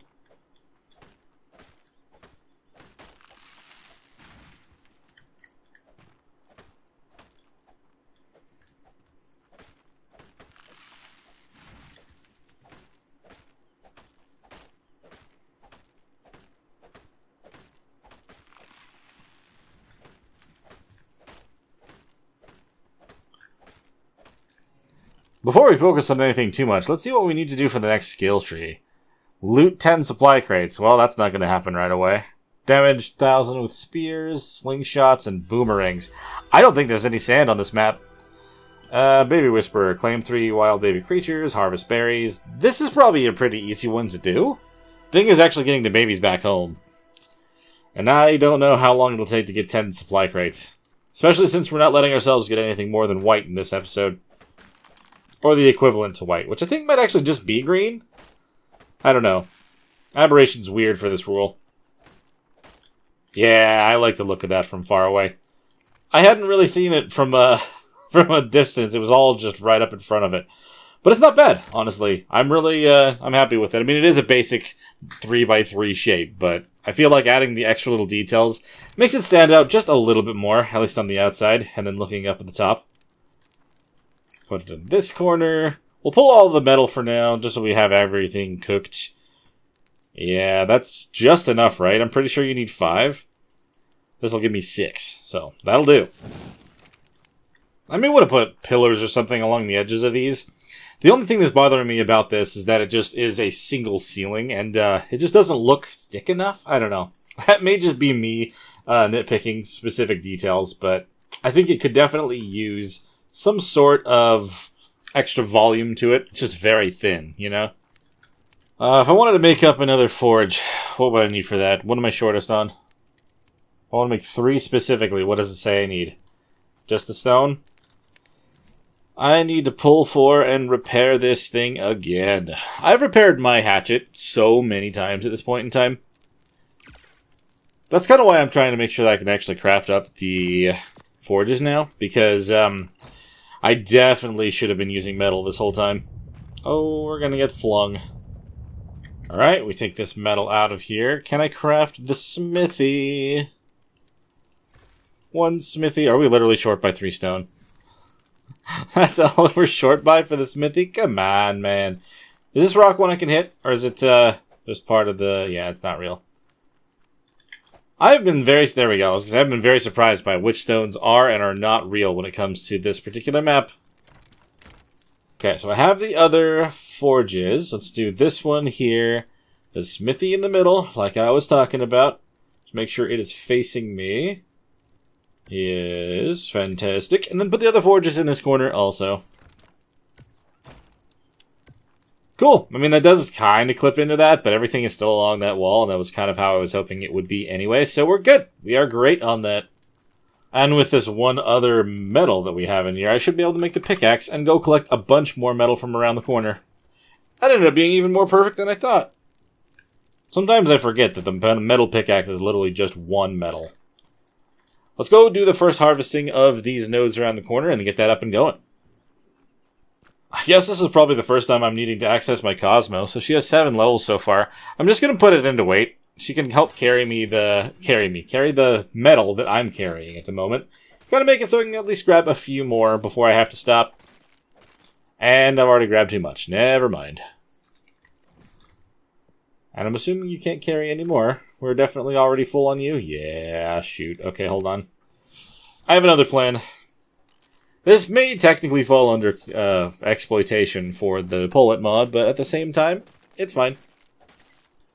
Before we focus on anything too much, let's see what we need to do for the next skill tree. Loot 10 supply crates. Well, that's not going to happen right away. Damage 1,000 with spears, slingshots, and boomerangs. I don't think there's any sand on this map. Baby Whisperer. Claim 3 wild baby creatures. Harvest berries. This is probably a pretty easy one to do. Thing is actually getting the babies back home. And I don't know how long it'll take to get 10 supply crates. Especially since we're not letting ourselves get anything more than white in this episode. Or the equivalent to white, which I think might actually just be green. I don't know. Aberration's weird for this rule. Yeah, I like the look of that from far away. I hadn't really seen it from from a distance. It was all just right up in front of it. But it's not bad, honestly. I'm really, I'm happy with it. I mean, it is a basic 3x3 shape, but I feel like adding the extra little details makes it stand out just a little bit more, at least on the outside, and then looking up at the top. Put it in this corner. We'll pull all the metal for now, just so we have everything cooked. Yeah, that's just enough, right? I'm pretty sure you need 5. This will give me 6, so that'll do. I may want to put pillars or something along the edges of these. The only thing that's bothering me about this is that it just is a single ceiling, and it just doesn't look thick enough. I don't know. That may just be me nitpicking specific details, but I think it could definitely use some sort of extra volume to it. It's just very thin, you know? If I wanted to make up another forge, what would I need for that? What am I shortest on? I want to make 3 specifically. What does it say I need? Just the stone? I need to pull for and repair this thing again. I've repaired my hatchet so many times at this point in time. That's kind of why I'm trying to make sure that I can actually craft up the forges now. Because I definitely should have been using metal this whole time. Oh, we're going to get flung. Alright, we take this metal out of here. Can I craft the smithy? 1 smithy. Are we literally short by 3 stone? That's all we're short by for the smithy? Come on, man. Is this rock one I can hit? Or is it just part of the... Yeah, it's not real. I've been very... There we go. Because I've been very surprised by which stones are and are not real when it comes to this particular map. Okay, so I have the other forges. Let's do this one here. The smithy in the middle, like I was talking about. Just make sure it is facing me. Yes, fantastic. And then put the other forges in this corner also. Cool. I mean, that does kind of clip into that, but everything is still along that wall, and that was kind of how I was hoping it would be anyway, so we're good. We are great on that. And with this one other metal that we have in here, I should be able to make the pickaxe and go collect a bunch more metal from around the corner. That ended up being even more perfect than I thought. Sometimes I forget that the metal pickaxe is literally just 1 metal. Let's go do the first harvesting of these nodes around the corner and get that up and going. I guess this is probably the first time I'm needing to access my Cosmo, so she has 7 levels so far. I'm just going to put it into weight. She can help carry the metal that I'm carrying at the moment. Gotta make it so I can at least grab a few more before I have to stop. And I've already grabbed too much. Never mind. And I'm assuming you can't carry any more. We're definitely already full on you. Yeah, shoot. Okay, hold on. I have another plan. This may technically fall under exploitation for the pull it mod, but at the same time, it's fine.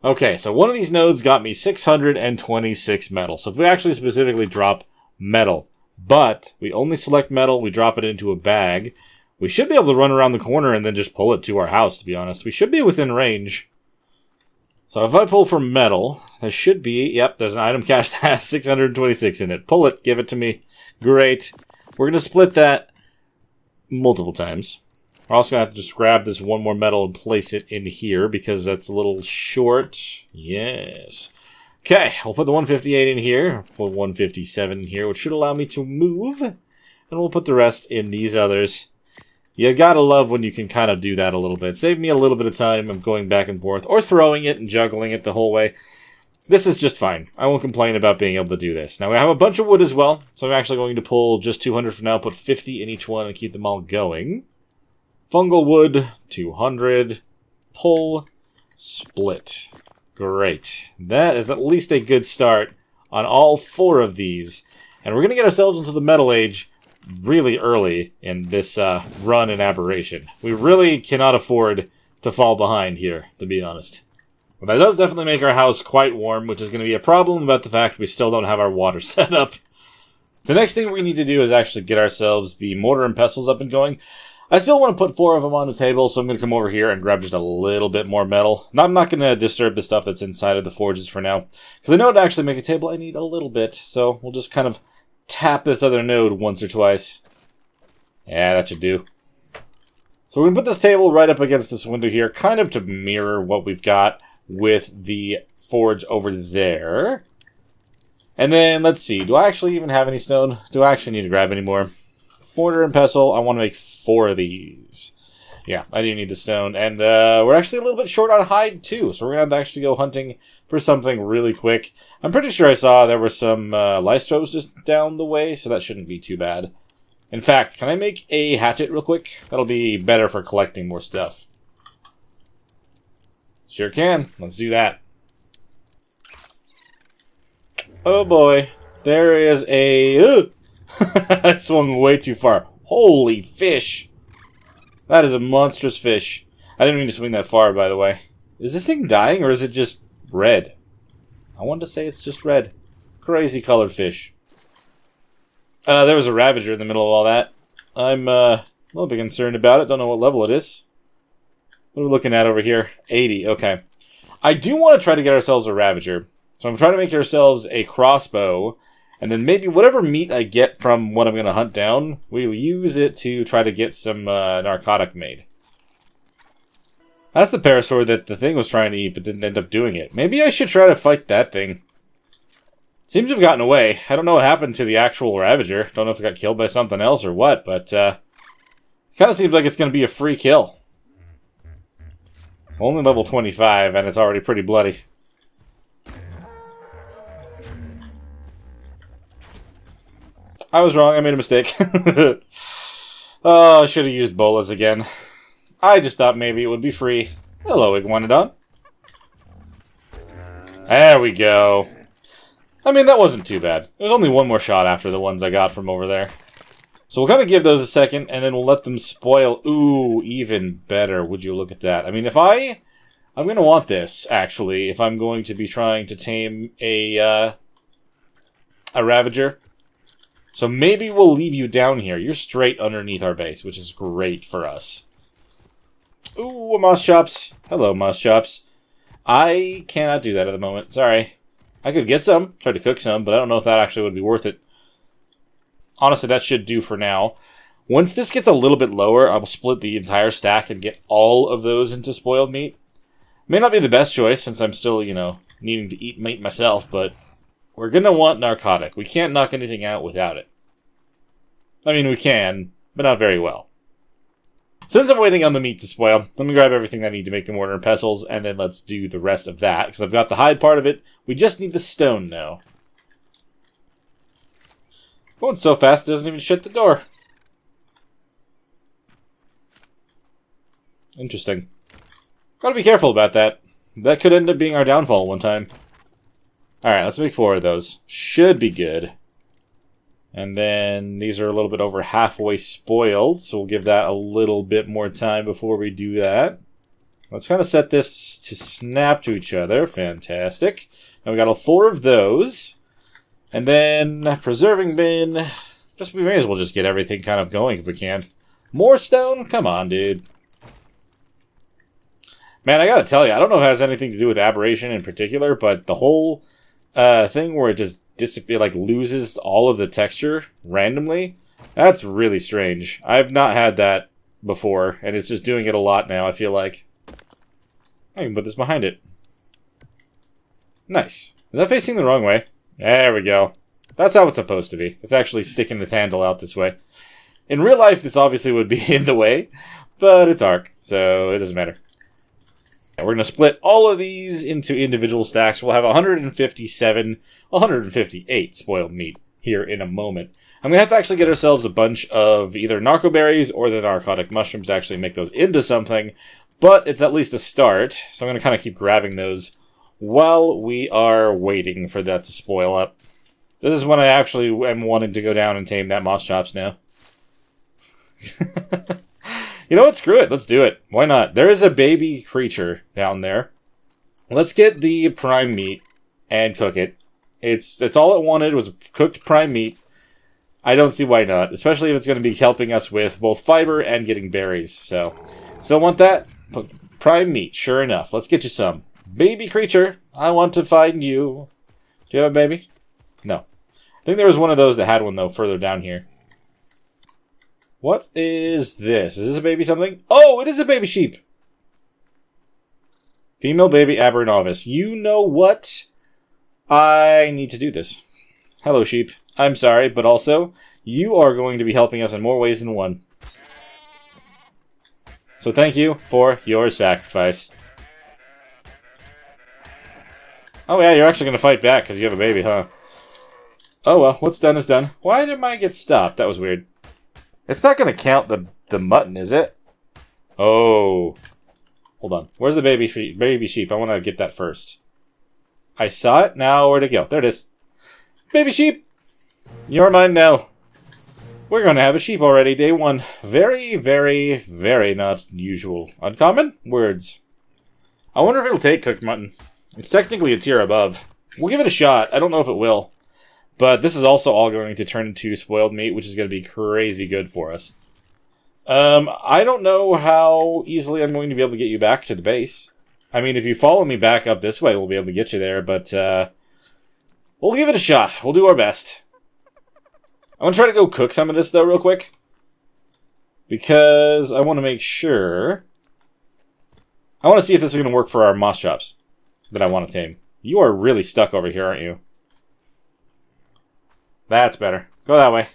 Okay, so one of these nodes got me 626 metal. So if we actually specifically drop metal, but we only select metal, we drop it into a bag, we should be able to run around the corner and then just pull it to our house, to be honest. We should be within range. So if I pull for metal, there should be, yep, there's an item cache that has 626 in it. Pull it, give it to me. Great. We're going to split that multiple times. We're also going to have to just grab this one more metal and place it in here because that's a little short. Yes. Okay, we'll put the 158 in here. Put 157 in here, which should allow me to move. And we'll put the rest in these others. You gotta love when you can kind of do that a little bit. Save me a little bit of time of going back and forth, or throwing it and juggling it the whole way. This is just fine. I won't complain about being able to do this. Now, we have a bunch of wood as well, so I'm actually going to pull just 200 for now, put 50 in each one, and keep them all going. Fungal wood, 200. Pull, split. Great. That is at least a good start on all 4 of these. And we're going to get ourselves into the Metal Age really early in this run in Aberration. We really cannot afford to fall behind here, to be honest. But that does definitely make our house quite warm, which is going to be a problem about the fact we still don't have our water set up. The next thing we need to do is actually get ourselves the mortar and pestles up and going. I still want to put 4 of them on the table, so I'm going to come over here and grab just a little bit more metal. Now, I'm not going to disturb the stuff that's inside of the forges for now, because I know to actually make a table I need a little bit, so we'll just kind of tap this other node once or twice. Yeah, that should do. So we're going to put this table right up against this window here, kind of to mirror what we've got with the forge over there. And then, let's see, do I actually even have any stone? Do I actually need to grab any more? Mortar and pestle, I want to make 4 of these. Yeah, I do need the stone. And we're actually a little bit short on hide, too. So we're going to have to actually go hunting for something really quick. I'm pretty sure I saw there were some lystros just down the way, so that shouldn't be too bad. In fact, can I make a hatchet real quick? That'll be better for collecting more stuff. Sure can. Let's do that. Oh boy. There is a... I swung way too far. Holy fish. That is a monstrous fish. I didn't mean to swing that far, by the way. Is this thing dying, or is it just red? I wanted to say it's just red. Crazy colored fish. There was a Ravager in the middle of all that. I'm a little bit concerned about it. Don't know what level it is. What are we looking at over here? 80, okay. I do want to try to get ourselves a Ravager. So I'm trying to make ourselves a crossbow. And then maybe whatever meat I get from what I'm going to hunt down, we'll use it to try to get some narcotic made. That's the parasaur that the thing was trying to eat, but didn't end up doing it. Maybe I should try to fight that thing. Seems to have gotten away. I don't know what happened to the actual Ravager. Don't know if it got killed by something else or what, but it kind of seems like it's going to be a free kill. It's only level 25, and it's already pretty bloody. I was wrong. I made a mistake. Oh, I should have used bolas again. I just thought maybe it would be free. Hello, Iguanodon. There we go. I mean, that wasn't too bad. There's only one more shot after the ones I got from over there. So we'll kind of give those a second, and then we'll let them spoil. Ooh, even better. Would you look at that? I mean, I'm going to want this, actually, if I'm going to be trying to tame a Ravager. So maybe we'll leave you down here. You're straight underneath our base, which is great for us. Ooh, moss chops. Hello, moss chops. I cannot do that at the moment. Sorry. I could get some, try to cook some, but I don't know if that actually would be worth it. Honestly, that should do for now. Once this gets a little bit lower, I'll split the entire stack and get all of those into spoiled meat. May not be the best choice, since I'm still, needing to eat meat myself, but we're going to want narcotic. We can't knock anything out without it. I mean, we can, but not very well. Since I'm waiting on the meat to spoil, let me grab everything I need to make the mortar and pestles, and then let's do the rest of that, because I've got the hide part of it. We just need the stone now. Going so fast, it doesn't even shut the door. Interesting. Gotta be careful about that. That could end up being our downfall one time. Alright, let's make 4 of those. Should be good. And then these are a little bit over halfway spoiled, so we'll give that a little bit more time before we do that. Let's kind of set this to snap to each other. Fantastic. And we got all 4 of those. And then preserving bin. We may as well just get everything kind of going if we can. More stone? Come on, dude. Man, I gotta tell you, I don't know if it has anything to do with Aberration in particular, but the whole thing where it just loses all of the texture randomly, that's really strange. I've not had that before, and it's just doing it a lot now, I feel like. I can put this behind it. Nice. Is that facing the wrong way? There we go. That's how it's supposed to be. It's actually sticking the handle out this way. In real life, this obviously would be in the way, but it's ARK, so it doesn't matter. We're going to split all of these into individual stacks. We'll have 158 spoiled meat here in a moment. I'm going to have to actually get ourselves a bunch of either narco berries or the narcotic mushrooms to actually make those into something, but it's at least a start, so I'm going to kind of keep grabbing those while we are waiting for that to spoil up. This is when I actually am wanting to go down and tame that moss chops now. You know what? Screw it. Let's do it. Why not? There is a baby creature down there. Let's get the prime meat and cook it. It's all it wanted was cooked prime meat. I don't see why not, especially if it's going to be helping us with both fiber and getting berries. So, still want that? Prime meat, sure enough. Let's get you some. Baby creature, I want to find you. Do you have a baby? No. I think there was one of those that had one, though, further down here. What is this? Is this a baby something? Oh, it is a baby sheep. Female baby Aberration. You know what? I need to do this. Hello, sheep. I'm sorry, but also, you are going to be helping us in more ways than one. So thank you for your sacrifice. Oh yeah, you're actually going to fight back because you have a baby, huh? Oh well, what's done is done. Why did mine get stopped? That was weird. It's not going to count the mutton, is it? Oh. Hold on. Where's the baby sheep? I want to get that first. I saw it. Now where'd it go? There it is. Baby sheep! You're mine now. We're going to have a sheep already, day one. Very, very, very not usual. Uncommon? Words. I wonder if it'll take cooked mutton. It's technically a tier above. We'll give it a shot. I don't know if it will. But this is also all going to turn into spoiled meat, which is going to be crazy good for us. I don't know how easily I'm going to be able to get you back to the base. I mean, if you follow me back up this way, we'll be able to get you there, but we'll give it a shot. We'll do our best. I want to try to go cook some of this, though, real quick. Because I want to make sure... I want to see if this is going to work for our moss chops that I want to tame. You are really stuck over here, aren't you? That's better. Go that way.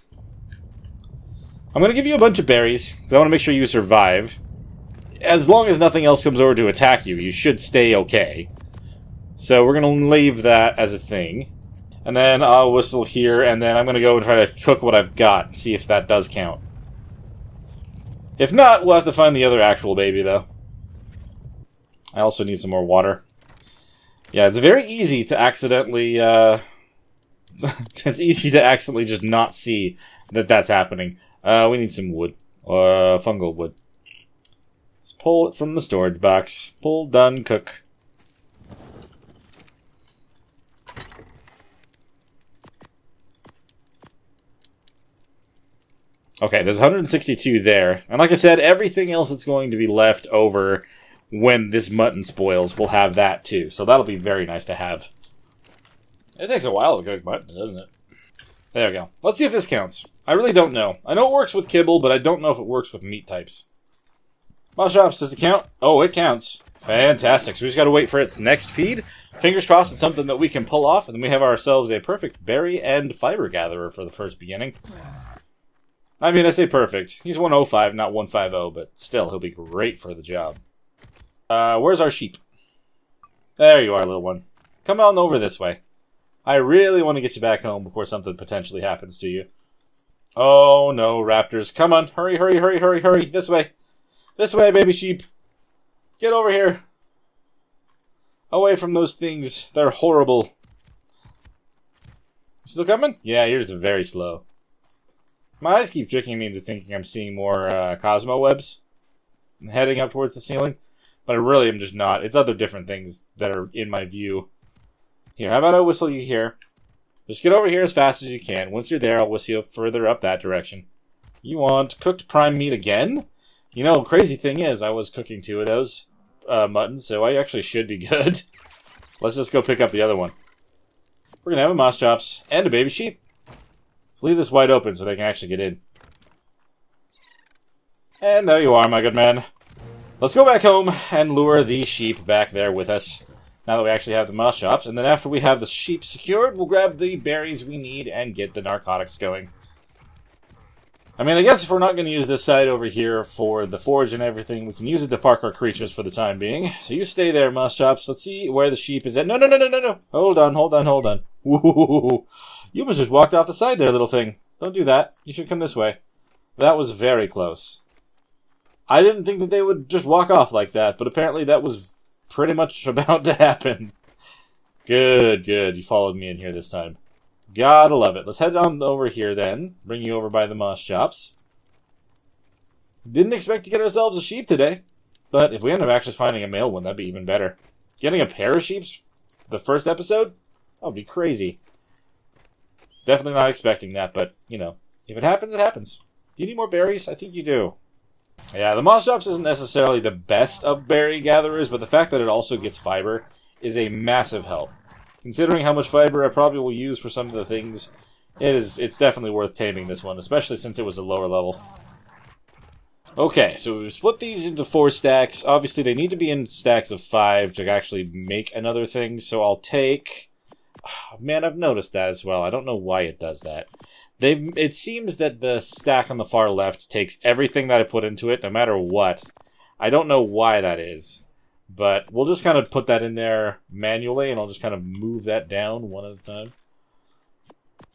I'm going to give you a bunch of berries, because I want to make sure you survive. As long as nothing else comes over to attack you, you should stay okay. So we're going to leave that as a thing. And then I'll whistle here, and then I'm going to go and try to cook what I've got, and see if that does count. If not, we'll have to find the other actual baby, though. I also need some more water. Yeah, it's very easy to accidentally, it's easy to accidentally just not see that that's happening. We need some wood. Fungal wood. Let's pull it from the storage box. Pull, done, cook. Okay, there's 162 there. And like I said, everything else that's going to be left over when this mutton spoils, we'll have that too. So that'll be very nice to have. It takes a while to cook mutton, doesn't it? There we go. Let's see if this counts. I really don't know. I know it works with kibble, but I don't know if it works with meat types. Moss chops, does it count? Oh, it counts. Fantastic. So we just got to wait for its next feed. Fingers crossed it's something that we can pull off, and then we have ourselves a perfect berry and fiber gatherer for the first beginning. I mean, I say perfect. He's 105, not 150, but still, he'll be great for the job. Where's our sheep? There you are, little one. Come on over this way. I really want to get you back home before something potentially happens to you. Oh, no, raptors. Come on. Hurry, hurry, hurry, hurry, hurry. This way. This way, baby sheep. Get over here. Away from those things. They're horrible. Still coming? Yeah, you're just very slow. My eyes keep tricking me into thinking I'm seeing more Cosmo webs heading up towards the ceiling. But I really am just not. It's other different things that are in my view. Here, how about I whistle you here? Just get over here as fast as you can. Once you're there, I'll whistle you further up that direction. You want cooked prime meat again? You know, crazy thing is, I was cooking 2 of those muttons, so I actually should be good. Let's just go pick up the other one. We're going to have a moss chops and a baby sheep. Let's leave this wide open so they can actually get in. And there you are, my good man. Let's go back home and lure the sheep back there with us. Now that we actually have the moss chops. And then after we have the sheep secured, we'll grab the berries we need and get the narcotics going. I mean, I guess if we're not going to use this side over here for the forge and everything, we can use it to park our creatures for the time being. So you stay there, moss chops. Let's see where the sheep is at. No, no, no, no, no, no. Hold on, hold on, hold on. Woo! You almost just walked off the side there, little thing. Don't do that. You should come this way. That was very close. I didn't think that they would just walk off like that, but apparently that was pretty much about to happen. Good, good. You followed me in here this time. Gotta love it. Let's head on over here then. Bring you over by the moss chops. Didn't expect to get ourselves a sheep today, but if we end up actually finding a male one, that'd be even better. Getting a pair of sheep the first episode? That would be crazy. Definitely not expecting that, but, you know, If it happens, it happens. Do you need more berries? I think you do. Yeah, the Moss Drops isn't necessarily the best of berry gatherers, but the fact that it also gets fiber is a massive help. Considering how much fiber I probably will use for some of the things, it's definitely worth taming this one, especially since it was a lower level. Okay, so we've split these into 4 stacks. Obviously, they need to be in stacks of 5 to actually make another thing, so I'll take... Oh, man, I've noticed that as well. I don't know why it does that. It seems that the stack on the far left takes everything that I put into it, no matter what. I don't know why that is, but we'll just kind of put that in there manually, and I'll just kind of move that down one at a time.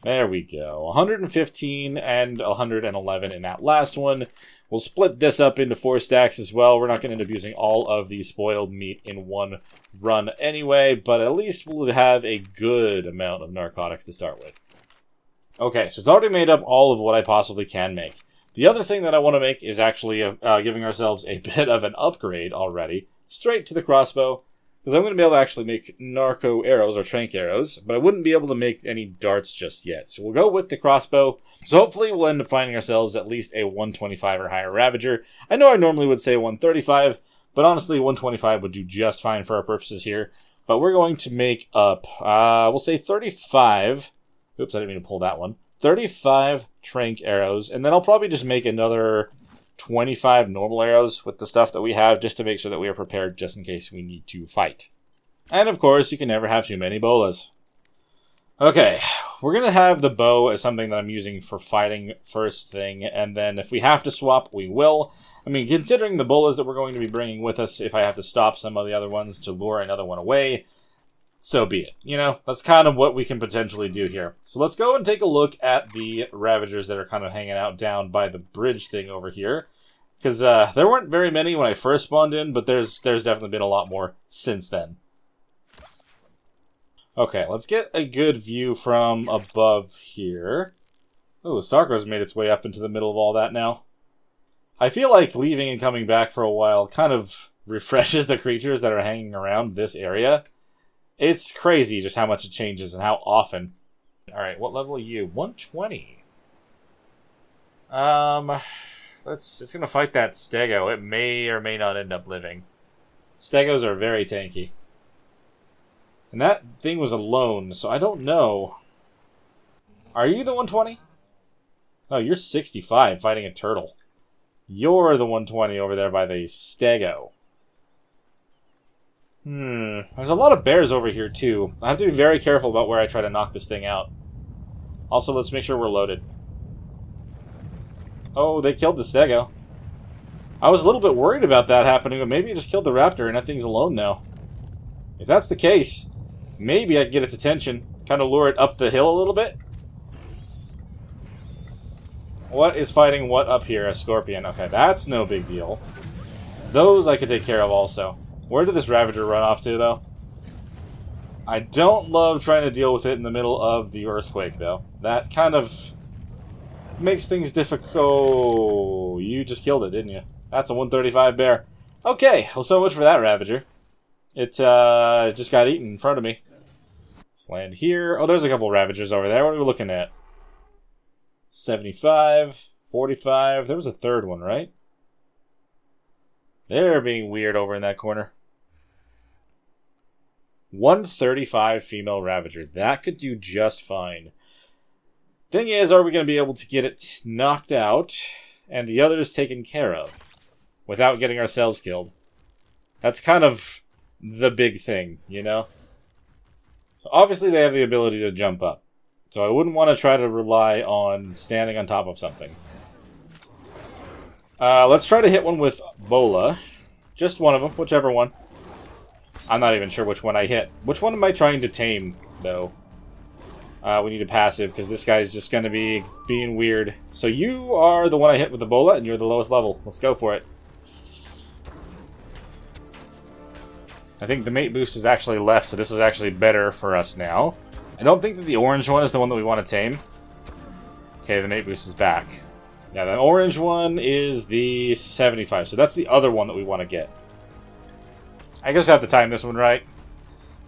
There we go. 115 and 111 in that last one. We'll split this up into 4 stacks as well. We're not going to end up using all of the spoiled meat in one run anyway, but at least we'll have a good amount of narcotics to start with. Okay, so it's already made up all of what I possibly can make. The other thing that I want to make is actually giving ourselves a bit of an upgrade already, straight to the crossbow, because I'm going to be able to actually make narco arrows or trank arrows, but I wouldn't be able to make any darts just yet. So we'll go with the crossbow. So hopefully we'll end up finding ourselves at least a 125 or higher Ravager. I know I normally would say 135, but honestly 125 would do just fine for our purposes here. But we're going to make up, we'll say 35... Oops, I didn't mean to pull that one. 35 trank arrows, and then I'll probably just make another 25 normal arrows with the stuff that we have, just to make sure that we are prepared just in case we need to fight. And of course, you can never have too many bolas. Okay, we're going to have the bow as something that I'm using for fighting first thing, and then if we have to swap, we will. I mean, considering the bolas that we're going to be bringing with us, if I have to stop some of the other ones to lure another one away, so be it. You know, that's kind of what we can potentially do here. So let's go and take a look at the Ravagers that are kind of hanging out down by the bridge thing over here. Because there weren't very many when I first spawned in, but there's definitely been a lot more since then. Okay, let's get a good view from above here. Oh, Starco's made its way up into the middle of all that now. I feel like leaving and coming back for a while kind of refreshes the creatures that are hanging around this area. It's crazy just how much it changes and how often. Alright, what level are you? 120. It's gonna fight that Stego. It may or may not end up living. Stegos are very tanky. And that thing was alone, so I don't know. Are you the 120? No, you're 65 fighting a turtle. You're the 120 over there by the Stego. There's a lot of bears over here, too. I have to be very careful about where I try to knock this thing out. Also, let's make sure we're loaded. Oh, they killed the Stego. I was a little bit worried about that happening, but maybe it just killed the raptor and that thing's alone now. If that's the case, maybe I can get its attention. Kind of lure it up the hill a little bit. What is fighting what up here? A scorpion. Okay, that's no big deal. Those I could take care of also. Where did this Ravager run off to, though? I don't love trying to deal with it in the middle of the earthquake, though. That kind of makes things difficult. You just killed it, didn't you? That's a 135 bear. Okay, well, so much for that Ravager. It just got eaten in front of me. Let's land here. Oh, there's a couple Ravagers over there. What are we looking at? 75, 45. There was a third one, right? They're being weird over in that corner. 135 female Ravager. That could do just fine. Thing is, are we going to be able to get it knocked out and the others taken care of without getting ourselves killed? That's kind of the big thing, you know? So obviously they have the ability to jump up. So I wouldn't want to try to rely on standing on top of something. Let's try to hit one with Bola. Just one of them, whichever one. I'm not even sure which one I hit. Which one am I trying to tame, though? We need a passive, because this guy's just going to be being weird. So you are the one I hit with the Bola, and you're the lowest level. Let's go for it. I think the mate boost is actually left, so this is actually better for us now. I don't think that the orange one is the one that we want to tame. Okay, the mate boost is back. Yeah, the orange one is the 75, so that's the other one that we want to get. I guess I have to time this one right.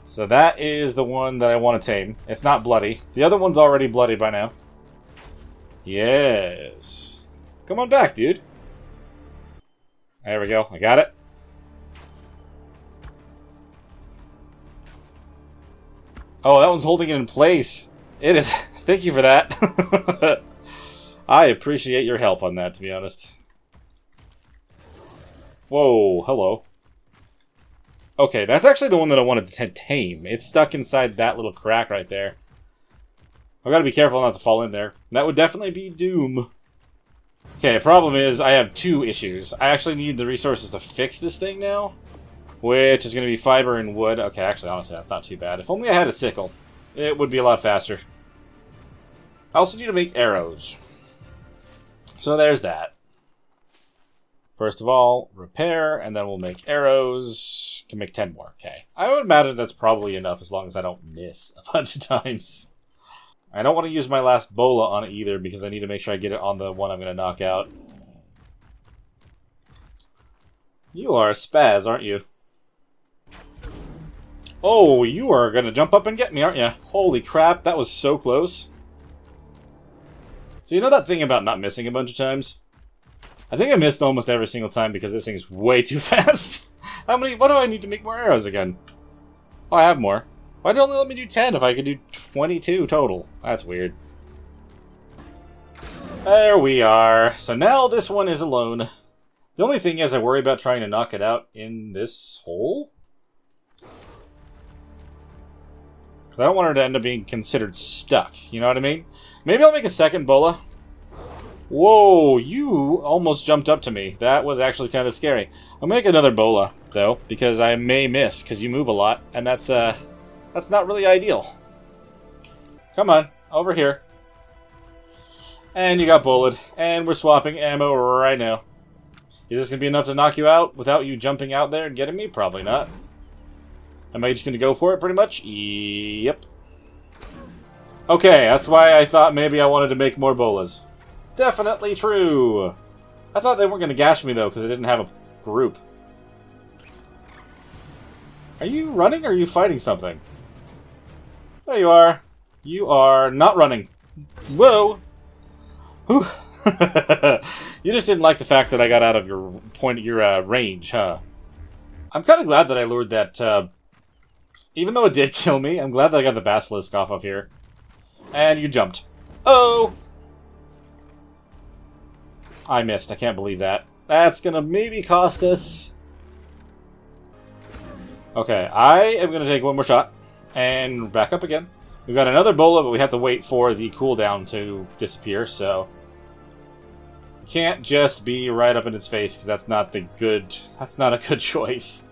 So that is the one that I want to tame. It's not bloody. The other one's already bloody by now. Yes. Come on back, dude. There we go. I got it. Oh, that one's holding it in place. It is. Thank you for that. I appreciate your help on that, to be honest. Whoa, hello. Okay, that's actually the one that I wanted to tame. It's stuck inside that little crack right there. I've got to be careful not to fall in there. That would definitely be doom. Okay, the problem is I have two issues. I actually need the resources to fix this thing now, which is going to be fiber and wood. Okay, actually, honestly, that's not too bad. If only I had a sickle, it would be a lot faster. I also need to make arrows. So there's that. First of all, repair, and then we'll make arrows. Can make 10 more. Okay. I would imagine that's probably enough as long as I don't miss a bunch of times. I don't want to use my last bola on it either because I need to make sure I get it on the one I'm going to knock out. You are a spaz, aren't you? Oh, you are going to jump up and get me, aren't you? Holy crap, that was so close. So you know that thing about not missing a bunch of times? I think I missed almost every single time because this thing is way too fast. What do I need to make more arrows again? Oh, I have more. Why did it only let me do 10 if I could do 22 total? That's weird. There we are. So now this one is alone. The only thing is I worry about trying to knock it out in this hole. I don't want her to end up being considered stuck. You know what I mean? Maybe I'll make a second bola. Whoa, you almost jumped up to me. That was actually kind of scary. I'll make another bola, though, because I may miss, because you move a lot, and that's not really ideal. Come on, over here. And you got bullied, and we're swapping ammo right now. Is this going to be enough to knock you out without you jumping out there and getting me? Probably not. Am I just going to go for it, pretty much? Yep. Okay, that's why I thought maybe I wanted to make more bolas. Definitely true. I thought they weren't going to gash me, though, because I didn't have a group. Are you running, or are you fighting something? There you are. You are not running. Whoa! Whew. You just didn't like the fact that I got out of your range, huh? I'm kind of glad that I lured that, even though it did kill me, I'm glad that I got the basilisk off of here. And you jumped. Oh! I missed. I can't believe that. That's gonna maybe cost us. Okay, I am gonna take one more shot. And back up again. We've got another bola, but we have to wait for the cooldown to disappear, so... Can't just be right up in its face, because that's not a good choice.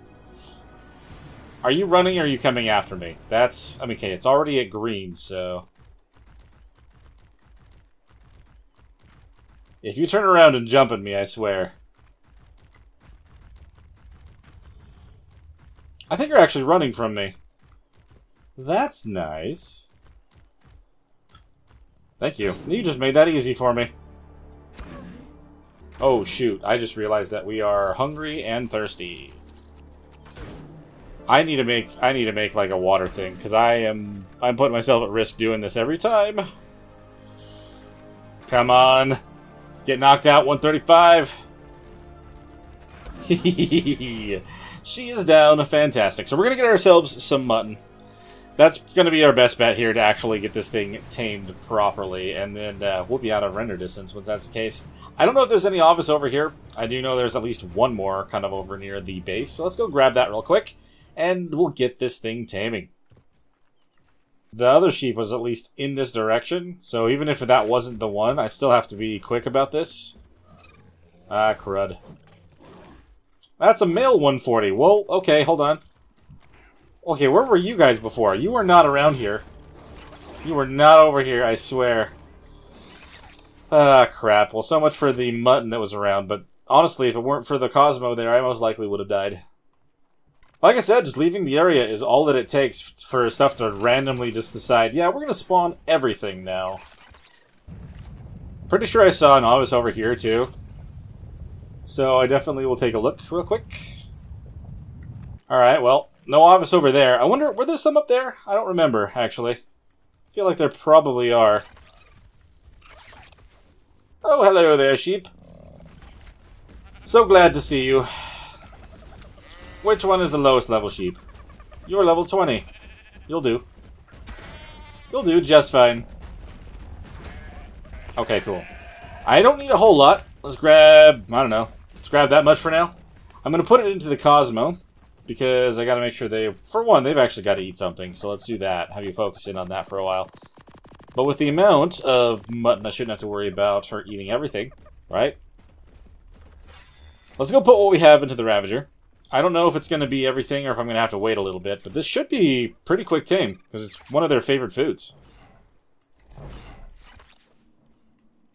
Are you running, or are you coming after me? I mean, okay, it's already at green, so... If you turn around and jump at me, I swear. I think you're actually running from me. That's nice. Thank you. You just made that easy for me. Oh, shoot. I just realized that we are hungry and thirsty. I need to make like a water thing, because I'm putting myself at risk doing this every time. Come on. Get knocked out, 135. She is down. Fantastic. So we're going to get ourselves some mutton. That's going to be our best bet here to actually get this thing tamed properly. And then we'll be out of render distance once that's the case. I don't know if there's any office over here. I do know there's at least one more kind of over near the base. So let's go grab that real quick. And we'll get this thing taming. The other sheep was at least in this direction, so even if that wasn't the one, I still have to be quick about this. Ah, crud. That's a male 140. Well, okay, hold on. Okay, where were you guys before? You were not around here. You were not over here, I swear. Ah, crap. Well, so much for the mutton that was around, but honestly, if it weren't for the Cosmo there, I most likely would have died. Like I said, just leaving the area is all that it takes for stuff to randomly just decide, yeah, we're going to spawn everything now. Pretty sure I saw an office over here, too. So I definitely will take a look real quick. Alright, well, no office over there. I wonder, were there some up there? I don't remember, actually. I feel like there probably are. Oh, hello there, sheep. So glad to see you. Which one is the lowest level sheep? You're level 20. You'll do. You'll do just fine. Okay, cool. I don't need a whole lot. Let's grab, I don't know. Let's grab that much for now. I'm going to put it into the Cosmo, because I got to make sure they, for one, they've actually got to eat something. So let's do that. Have you focus in on that for a while. But with the amount of mutton, I shouldn't have to worry about her eating everything, right? Let's go put what we have into the Ravager. I don't know if it's going to be everything or if I'm going to have to wait a little bit, but this should be pretty quick tame, because it's one of their favorite foods.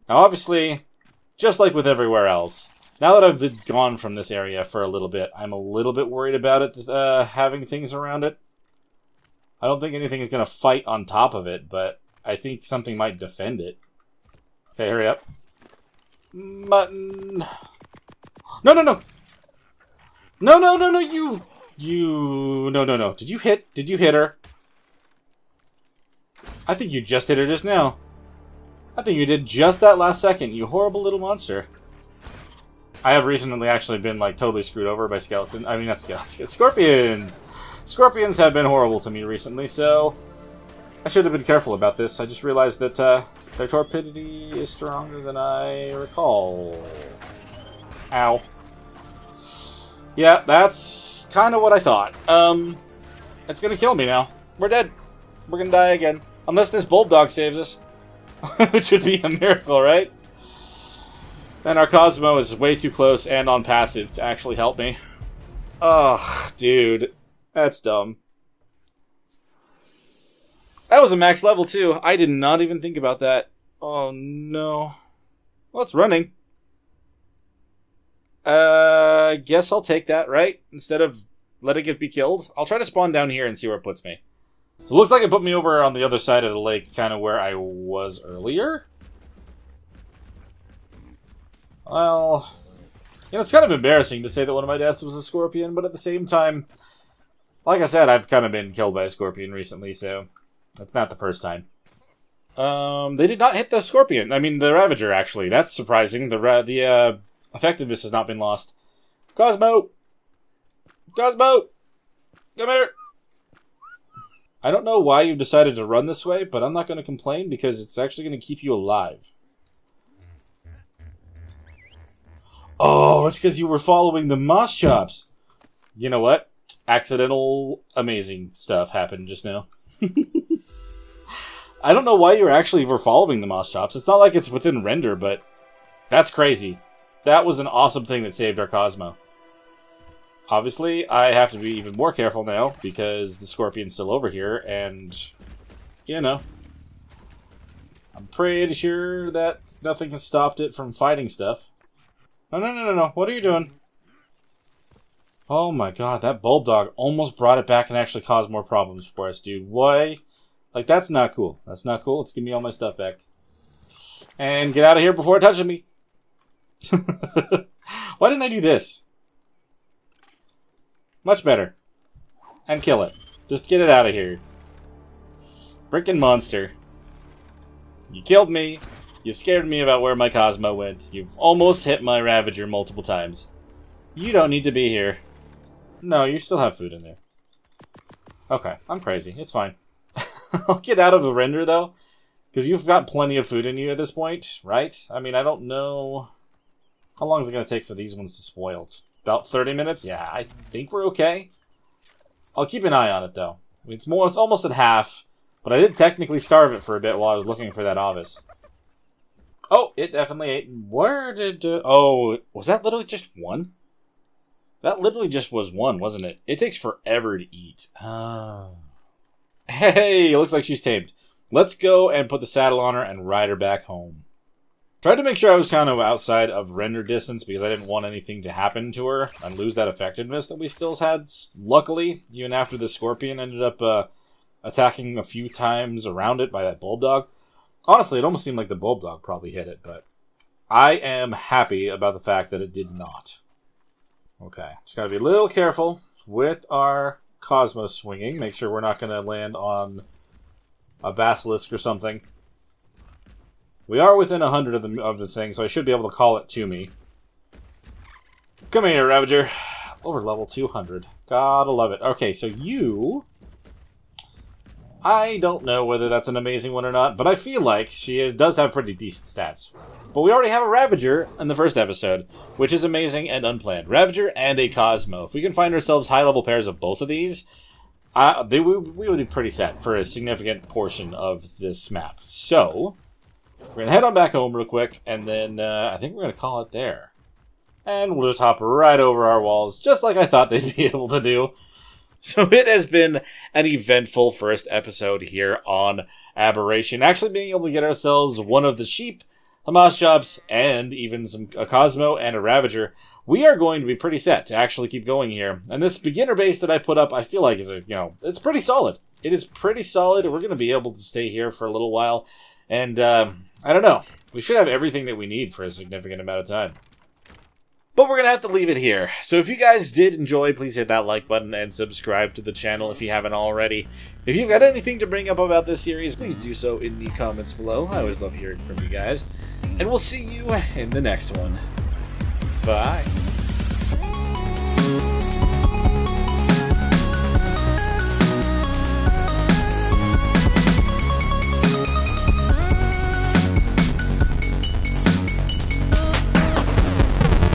Now, obviously, just like with everywhere else, now that I've been gone from this area for a little bit, I'm a little bit worried about it having things around it. I don't think anything is going to fight on top of it, but I think something might defend it. Okay, hurry up. Mutton. No, no, no! No, no, no, no, no. Did you hit her? I think you just hit her just now. I think you did just that last second, you horrible little monster. I have recently actually been, like, totally screwed over by skeletons. I mean, not skeletons. Scorpions! Scorpions have been horrible to me recently, so I should have been careful about this. I just realized that their torpidity is stronger than I recall. Ow. Yeah, that's kind of what I thought. It's gonna kill me now. We're dead. We're gonna die again. Unless this bulldog saves us. Which would be a miracle, right? And our Cosmo is way too close and on passive to actually help me. Ugh, dude. That's dumb. That was a max level, too. I did not even think about that. Oh, no. Well, it's running. Guess I'll take that, right? Instead of letting it be killed. I'll try to spawn down here and see where it puts me. So it looks like it put me over on the other side of the lake, kind of where I was earlier. Well, you know, it's kind of embarrassing to say that one of my deaths was a scorpion, but at the same time, like I said, I've kind of been killed by a scorpion recently, so that's not the first time. They did not hit the scorpion. I mean, the Ravager, actually. That's surprising. The effectiveness has not been lost. Cosmo! Cosmo! Come here! I don't know why you decided to run this way, but I'm not going to complain because it's actually going to keep you alive. Oh, it's because you were following the moss chops. You know what? Accidental, amazing stuff happened just now. I don't know why you were following the moss chops. It's not like it's within render, but that's crazy. That was an awesome thing that saved our Cosmo. Obviously, I have to be even more careful now, because the scorpion's still over here, and, you know, I'm pretty sure that nothing has stopped it from fighting stuff. No, no, no, no, no. What are you doing? Oh my god, that bulldog almost brought it back and actually caused more problems for us, dude. Why? Like, that's not cool. That's not cool. Let's give me all my stuff back. And get out of here before it touches me. Why didn't I do this? Much better. And kill it. Just get it out of here. Frickin' monster. You killed me. You scared me about where my Cosmo went. You've almost hit my Ravager multiple times. You don't need to be here. No, you still have food in there. Okay, I'm crazy. It's fine. I'll get out of the render, though. Because you've got plenty of food in you at this point, right? I mean, I don't know... How long is it going to take for these ones to spoil? About 30 minutes? Yeah, I think we're okay. I'll keep an eye on it, though. It's almost at half, but I did technically starve it for a bit while I was looking for that Ovis. Oh, it definitely ate. Where did... oh, was that literally just one? That literally just was one, wasn't it? It takes forever to eat. Oh. Hey, it looks like she's tamed. Let's go and put the saddle on her and ride her back home. Tried to make sure I was kind of outside of render distance because I didn't want anything to happen to her and lose that effectiveness that we still had. Luckily, even after the scorpion ended up attacking a few times around it by that bulldog. Honestly, it almost seemed like the bulldog probably hit it, but I am happy about the fact that it did not. Okay, just gotta be a little careful with our Cosmo swinging. Make sure we're not gonna land on a basilisk or something. We are within 100 of the thing, so I should be able to call it to me. Come here, Ravager. Over level 200. Gotta love it. Okay, so you... I don't know whether that's an amazing one or not, but I feel like she does have pretty decent stats. But we already have a Ravager in the first episode, which is amazing and unplanned. Ravager and a Cosmo. If we can find ourselves high-level pairs of both of these, we would be pretty set for a significant portion of this map. So, we're going to head on back home real quick, and then I think we're going to call it there. And we'll just hop right over our walls, just like I thought they'd be able to do. So it has been an eventful first episode here on Aberration. Actually being able to get ourselves one of the sheep, Hamas shops, and even a Cosmo and a Ravager. We are going to be pretty set to actually keep going here. And this beginner base that I put up, I feel like is it's pretty solid. It is pretty solid. We're going to be able to stay here for a little while. And, I don't know. We should have everything that we need for a significant amount of time. But we're going to have to leave it here. So if you guys did enjoy, please hit that like button and subscribe to the channel if you haven't already. If you've got anything to bring up about this series, please do so in the comments below. I always love hearing from you guys. And we'll see you in the next one. Bye.